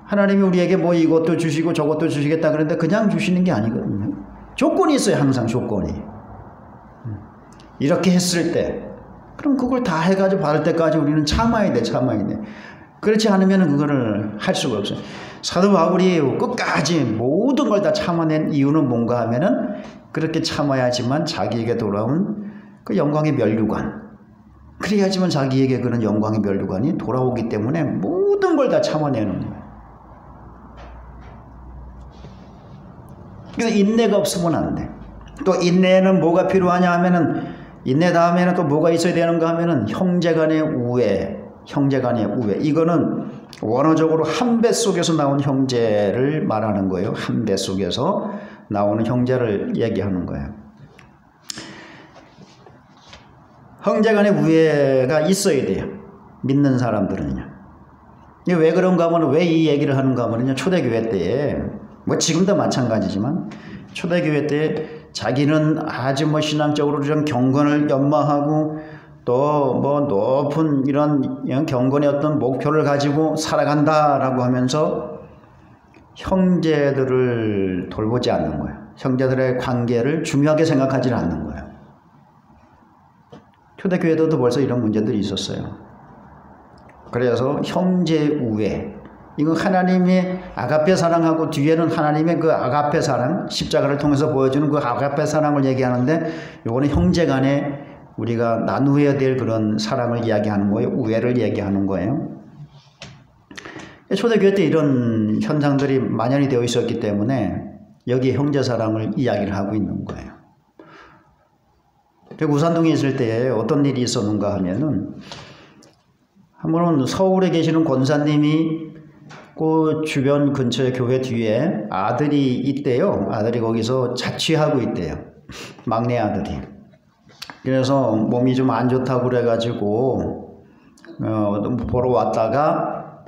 A: 하나님이 우리에게 뭐 이것도 주시고 저것도 주시겠다 그러는데 그냥 주시는 게 아니거든요. 조건이 있어요, 항상 조건이. 이렇게 했을 때, 그럼 그걸 다 해가지고 받을 때까지 우리는 참아야 돼. 그렇지 않으면 그거를 할 수가 없어요. 사도 바울이 끝까지 모든 걸 다 참아낸 이유는 뭔가 하면은, 그렇게 참아야지만 자기에게 돌아온 그 영광의 면류관, 그래야지만 자기에게 그런 영광의 면류관이 돌아오기 때문에 모든 걸 다 참아내는 거예요. 그래서 인내가 없으면 안 돼. 또 인내는 뭐가 필요하냐 하면은, 인내 다음에는 또 뭐가 있어야 되는가 하면은 형제간의 우애. 이거는 원어적으로 한 배 속에서 나온 형제를 말하는 거예요. 한 배 속에서 나오는 형제를 얘기하는 거예요. 형제간의 우애가 있어야 돼요, 믿는 사람들은요. 왜 그런가 하면, 왜 이 얘기를 하는가 하면요, 초대교회 때에, 뭐 지금도 마찬가지지만 초대교회 때 자기는 아주 뭐 신앙적으로 좀 경건을 연마하고 또 뭐 높은 이런 경건의 어떤 목표를 가지고 살아간다라고 하면서 형제들을 돌보지 않는 거예요. 형제들의 관계를 중요하게 생각하지 않는 거예요. 초대교회도 벌써 이런 문제들이 있었어요. 그래서 형제 우애, 이건 하나님의 아가페 사랑하고 뒤에는 하나님의 그 아가페 사랑, 십자가를 통해서 보여주는 그 아가페 사랑을 얘기하는데, 요거는 형제 간에 우리가 나누어야 될 그런 사랑을 이야기하는 거예요. 우애를 얘기하는 거예요. 초대교회 때 이런 현상들이 만연히 되어 있었기 때문에 여기 형제 사랑을 이야기를 하고 있는 거예요. 우산동에 있을 때 어떤 일이 있었는가 하면은, 한 번은 서울에 계시는 권사님이 그 주변 근처의 교회 뒤에 아들이 있대요. 아들이 거기서 자취하고 있대요. 막내 아들이. 그래서 몸이 좀 안 좋다고 그래가지고 보러 왔다가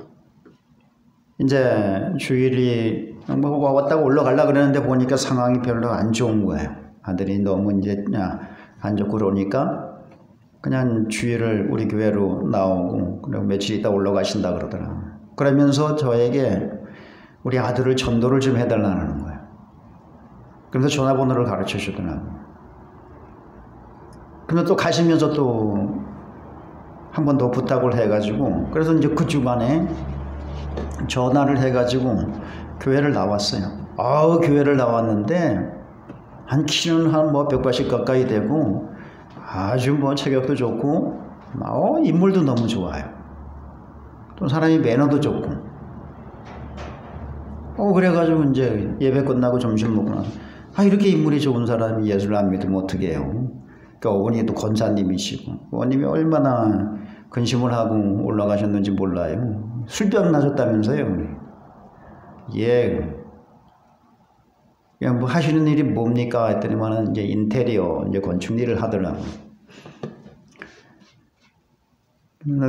A: 이제 주일이 뭐 왔다가 올라가려고 그랬는데 보니까 상황이 별로 안 좋은 거예요. 아들이 너무 이제 안 좋고 그러니까 그냥 주일을 우리 교회로 나오고, 그리고 며칠 있다 올라가신다 그러더라고요. 그러면서 저에게 우리 아들을 전도를 좀 해달라는 거예요. 그래서 전화번호를 가르쳐 주더라고요. 그러면 또 가시면서 또 한 번 더 부탁을 해가지고, 그래서 이제 그 주간에 전화를 해가지고 교회를 나왔어요. 교회를 나왔는데 키는 한 180 가까이 되고 아주 체격도 좋고 인물도 너무 좋아요. 또 사람이 매너도 좋고. 그래가지고 이제 예배 끝나고 점심 먹고 나서 이렇게 인물이 좋은 사람이 예수를 안 믿으면 어떻게 해요? 그러니까 어머니도 권사님이시고 어머님이 얼마나 근심을 하고 올라가셨는지 몰라요. 술병 나셨다면서요. 예. 그냥 하시는 일이 뭡니까? 했더니만은 이제 인테리어, 이제 건축 일을 하더라고요.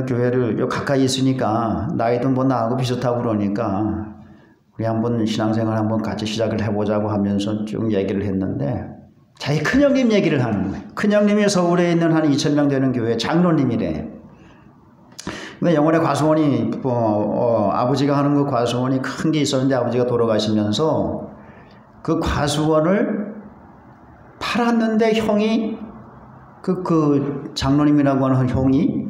A: 교회를 가까이 있으니까 나이도 나하고 비슷하고 그러니까 우리 한번 신앙생활 한번 같이 시작을 해보자고 하면서 쭉 얘기를 했는데 자기 큰형님 얘기를 하는 거예요. 큰형님이 서울에 있는 한 2,000명 되는 교회 장로님이래. 영월에 과수원이 아버지가 하는 그 과수원이 큰 게 있었는데 아버지가 돌아가시면서 그 과수원을 팔았는데 형이 그 장로님이라고 하는 형이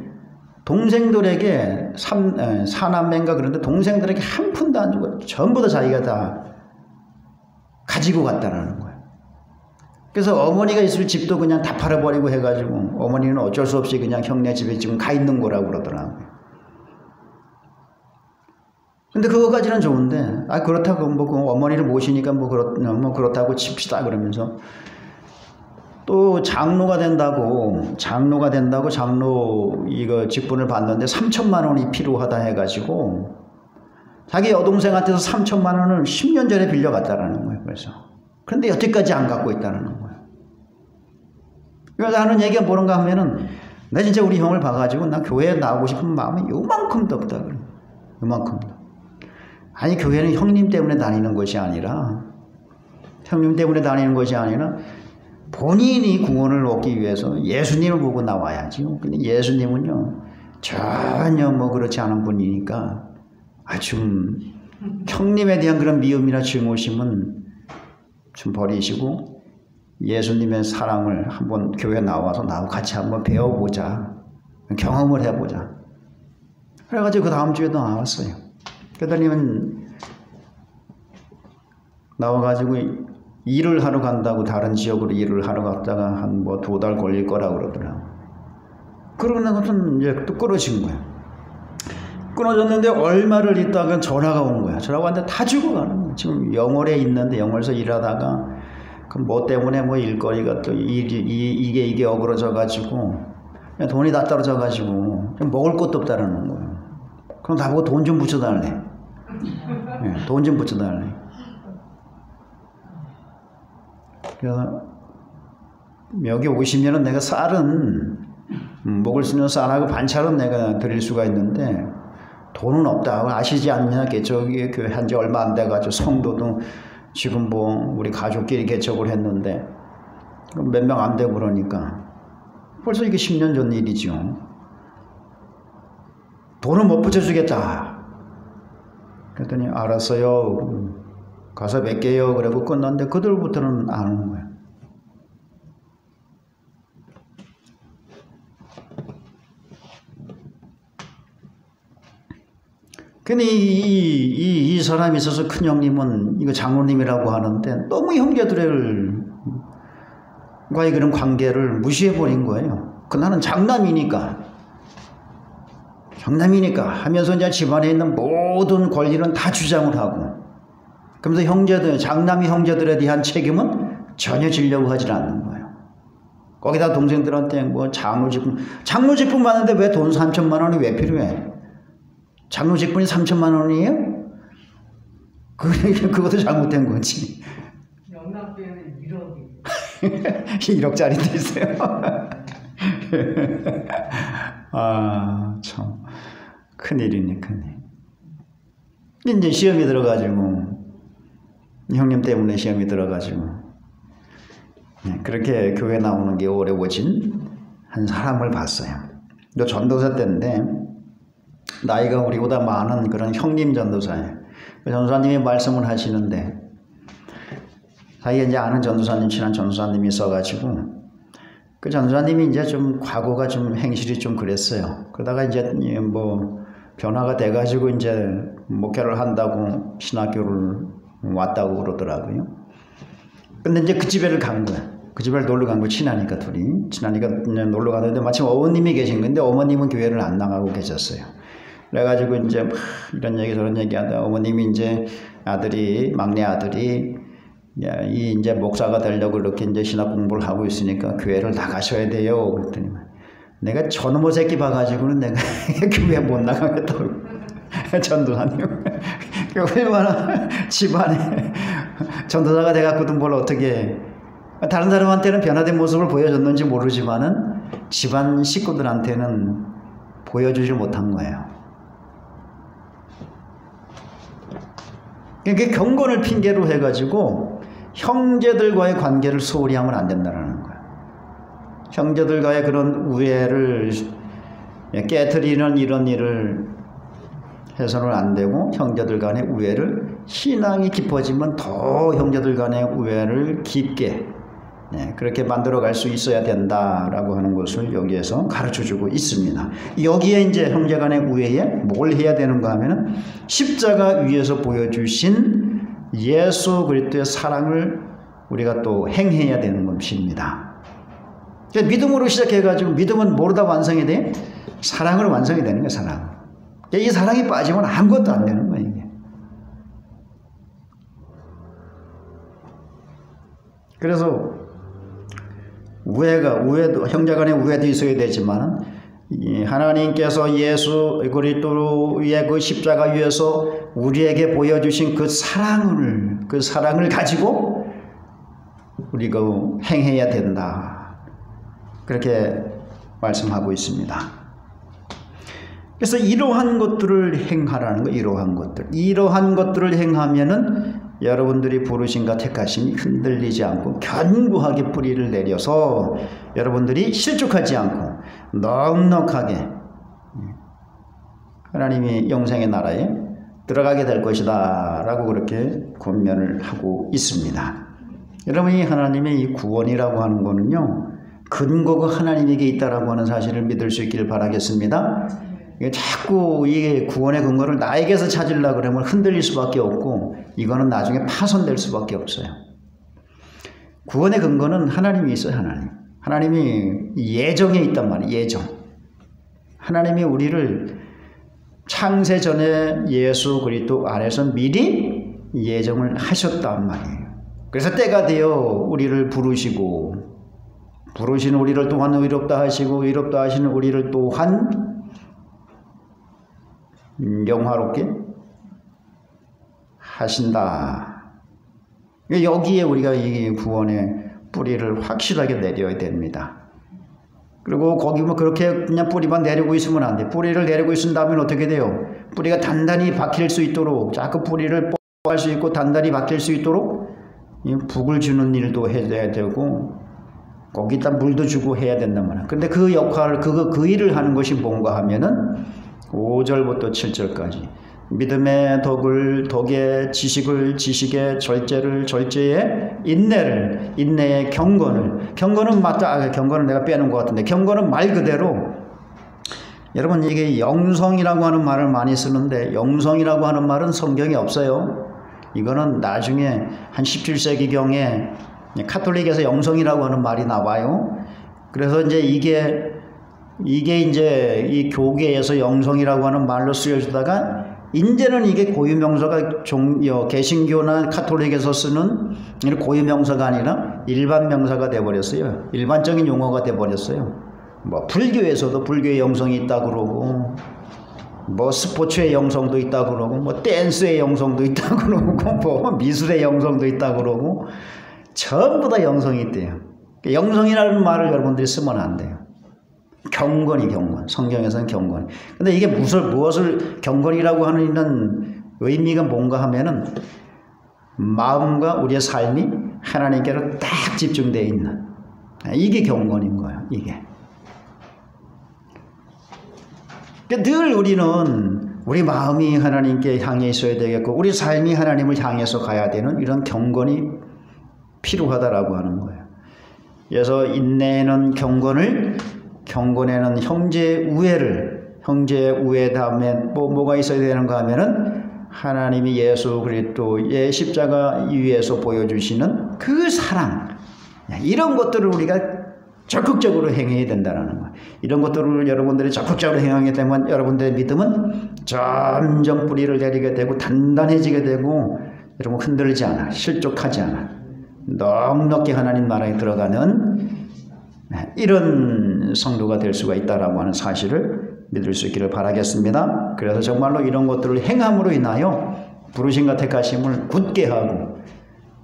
A: 동생들에게 사남매인가 그런데 동생들에게 한 푼도 안 주고 전부 다 자기가 다 가지고 갔다라는 거예요. 그래서 어머니가 있을 집도 그냥 다 팔아버리고 해가지고 어머니는 어쩔 수 없이 그냥 형네 집에 지금 가 있는 거라고 그러더라고요. 근데 그거까지는 좋은데 그렇다고 그 어머니를 모시니까 그렇다고 칩시다 그러면서 또 장로가 된다고 장로 이거 직분을 받는데 3천만 원이 필요하다 해가지고 자기 여동생한테서 3천만 원을 10년 전에 빌려갔다라는 거예요. 그런데 여태까지 안 갖고 있다는 거예요. 그래서 하는 얘기가 뭐런가 하면은 나 진짜 우리 형을 봐가지고 나 교회에 나오고 싶은 마음이 요만큼도 없다 그래요. 요만큼도. 교회는 형님 때문에 다니는 것이 아니라 본인이 구원을 얻기 위해서 예수님을 보고 나와야지요. 근데 예수님은요 전혀 그렇지 않은 분이니까 좀 형님에 대한 그런 미움이나 증오심은 좀 버리시고 예수님의 사랑을 한번 교회 나와서 나하고 같이 한번 배워보자, 경험을 해보자. 그래가지고 그 다음 주에도 나왔어요. 그러더니는 나와가지고 일을 하러 간다고 다른 지역으로 일을 하러 갔다가 한 2달 걸릴 거라고 그러더라고요. 그러고 나서는 이제 또 끊어진 거예요. 끊어졌는데 얼마를 있다가 전화가 온 거야. 전화가 왔는데 다 죽어가는 거야. 지금 영월에 있는데 영월에서 일하다가 뭐 때문에 일거리가 또 이게 어그러져가지고 돈이 다 떨어져가지고 먹을 것도 없다라는 거예요. 그럼 나보고 돈 좀 붙여달래. 돈 좀 붙여달래. 그래서 여기 오시면은 내가 쌀은 먹을 수 있는 쌀하고 반찬은 내가 드릴 수가 있는데 돈은 없다. 아시지 않냐? 개척이 교회 한지 얼마 안 돼가지고 성도도 지금 우리 가족끼리 개척을 했는데 몇 명 안 되고 그러니까 벌써 이게 10년 전 일이죠. 돈은 못 붙여주겠다. 그랬더니 알았어요. 가서 뵐게요. 그러고 끝났는데 그들부터는 안 오는 거예요. 근데 이 사람이 있어서 큰형님은 이거 장로님이라고 하는데 너무 형제들과의 그런 관계를 무시해버린 거예요. 나는 장남이니까 하면서 이제 집안에 있는 모든 권리는 다 주장을 하고 그러면서 장남이 형제들에 대한 책임은 전혀 지려고 하질 않는 거예요. 거기다 동생들한테 장로직분 받는데 왜 돈 3천만 원이 왜 필요해? 장로직분이 3천만 원이에요? 그것도 잘못된 거지.
B: 영락교회는 1억이.
A: 1억짜리도 있어요. 참 큰일이네, 큰일. 이제 시험이 들어가지고 형님 때문에 시험이 들어가지고 그렇게 교회 나오는 게 어려워진 한 사람을 봤어요. 또 전도사 때인데 나이가 우리보다 많은 그런 형님 전도사예요. 그 전도사님이 말씀을 하시는데 자기가 이제 아는 전도사님, 친한 전도사님이 있어가지고 그 전도사님이 이제 좀 과거가 좀 행실이 좀 그랬어요. 그러다가 이제 변화가 돼가지고 이제 목회를 한다고 신학교를 왔다고 그러더라고요. 근데 이제 그 집에를 간 거야. 그 집에 놀러 간 거 친하니까 둘이. 친하니까 놀러 가는데 마침 어머님이 계신 건데 어머님은 교회를 안 나가고 계셨어요. 그래가지고 이제 막 이런 얘기 저런 얘기 하다 어머님이 이제 막내 아들이 야, 이제 목사가 되려고 이렇게 이제 신학 공부를 하고 있으니까 교회를 나가셔야 돼요. 그랬더니 내가 저놈의 새끼 봐가지고는 내가 교회 못 나가겠다고. 전도사님. 얼마나 집안에 전도사가 돼갖고도 뭘 어떻게 다른 사람한테는 변화된 모습을 보여줬는지 모르지만은 집안 식구들한테는 보여주지 못한 거예요. 그러니까 경건을 핑계로 해가지고 형제들과의 관계를 소홀히 하면 안 된다는 거예요. 형제들과의 그런 우애를 깨트리는 이런 일을 해서는 안 되고 형제들 간의 우애를 신앙이 깊어지면 더 형제들 간의 우애를 깊게 그렇게 만들어갈 수 있어야 된다라고 하는 것을 여기에서 가르쳐주고 있습니다. 여기에 이제 형제 간의 우애에 뭘 해야 되는가 하면은 십자가 위에서 보여주신 예수 그리스도의 사랑을 우리가 또 행해야 되는 것입니다. 믿음으로 시작해가지고 믿음은 뭐로다 완성이 돼? 사랑으로 완성이 되는 거예요. 사랑. 이 사랑이 빠지면 아무것도 안 되는 거예요. 이게. 그래서 우애도 형제 간의 우애도 있어야 되지만 하나님께서 예수 그리스도의 그 십자가 위에서 우리에게 보여주신 그 사랑을 가지고 우리가 행해야 된다. 그렇게 말씀하고 있습니다. 그래서 이러한 것들을 행하라는 거, 이러한 것들을 행하면은 여러분들이 부르심과 택하심이 흔들리지 않고 견고하게 뿌리를 내려서 여러분들이 실족하지 않고 넉넉하게 하나님이 영생의 나라에 들어가게 될 것이다 라고 그렇게 권면을 하고 있습니다. 여러분이 하나님의 이 구원이라고 하는 거는요, 근거가 하나님에게 있다라고 하는 사실을 믿을 수 있기를 바라겠습니다. 자꾸 이게 구원의 근거를 나에게서 찾으려고 그러면 흔들릴 수밖에 없고 이거는 나중에 파손될 수밖에 없어요. 구원의 근거는 하나님이 있어요. 하나님이 예정에 있단 말이에요. 예정. 하나님이 우리를 창세 전에 예수 그리스도 안에서 미리 예정을 하셨단 말이에요. 그래서 때가 되어 우리를 부르시는 우리를 또한 의롭다 하시고 의롭다 하시는 우리를 또한 영화롭게 하신다. 여기에 우리가 이 구원의 뿌리를 확실하게 내려야 됩니다. 그리고 거기 뭐 그렇게 그냥 뿌리만 내리고 있으면 안 돼. 뿌리를 내리고 있은다면 어떻게 돼요? 뿌리가 단단히 박힐 수 있도록, 자꾸 뿌리를 뻗할 수 있고 단단히 박힐 수 있도록 북을 주는 일도 해야 되고 거기다 물도 주고 해야 된단 말이야. 근데 그 역할을 그 일을 하는 것이 뭔가 하면은 5절부터 7절까지 믿음의 덕에 지식의 절제에 인내의 경건은 맞다. 경건은 내가 빼놓은 것 같은데 경건은 말 그대로 여러분 이게 영성이라고 하는 말을 많이 쓰는데 영성이라고 하는 말은 성경에 없어요. 이거는 나중에 한 17세기경에 카톨릭에서 영성이라고 하는 말이 나와요. 그래서 이제 이게 이제 이 교계에서 영성이라고 하는 말로 쓰여지다가 이제는 이게 고유명사가 개신교나 카톨릭에서 쓰는 고유명사가 아니라 일반 명사가 돼버렸어요. 일반적인 용어가 돼버렸어요. 뭐 불교에서도 불교의 영성이 있다 그러고 뭐 스포츠의 영성도 있다 그러고 뭐 댄스의 영성도 있다 그러고 뭐 미술의 영성도 있다 그러고 전부 다 영성이 있대요. 영성이라는 말을 여러분들이 쓰면 안 돼요. 경건. 성경에서는 경건. 근데 이게 무엇을 경건이라고 하는 의미가 뭔가 하면은 마음과 우리의 삶이 하나님께로 딱 집중되어 있는 이게 경건인 거예요. 이게. 늘 우리는 우리 마음이 하나님께 향해 있어야 되겠고 우리 삶이 하나님을 향해서 가야 되는 이런 경건이 필요하다라고 하는 거예요. 그래서 인내에는 경건에는 형제 우애 다음에 뭐가 있어야 되는가 하면은 하나님이 예수 그리스도의 십자가 위에서 보여주시는 그 사랑, 이런 것들을 우리가 적극적으로 행해야 된다는 거예요. 이런 것들을 여러분들이 적극적으로 행하게 되면 여러분들의 믿음은 점점 뿌리를 내리게 되고 단단해지게 되고 여러분 흔들리지 않아, 실족하지 않아, 넉넉히 하나님 나라에 들어가는 이런 성도가 될 수가 있다라고 하는 사실을 믿을 수 있기를 바라겠습니다. 그래서 정말로 이런 것들을 행함으로 인하여 부르심과 택하심을 굳게 하고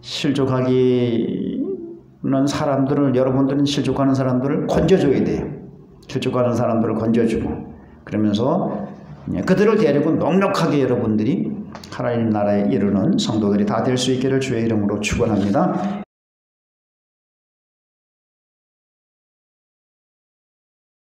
A: 실족하기는 사람들을, 여러분들은 실족하는 사람들을 건져줘야 돼요. 실족하는 사람들을 건져주고, 그러면서 그들을 데리고 넉넉하게 여러분들이 하나님 나라에 이르는 성도들이 다 될 수 있기를 주의 이름으로 축원합니다.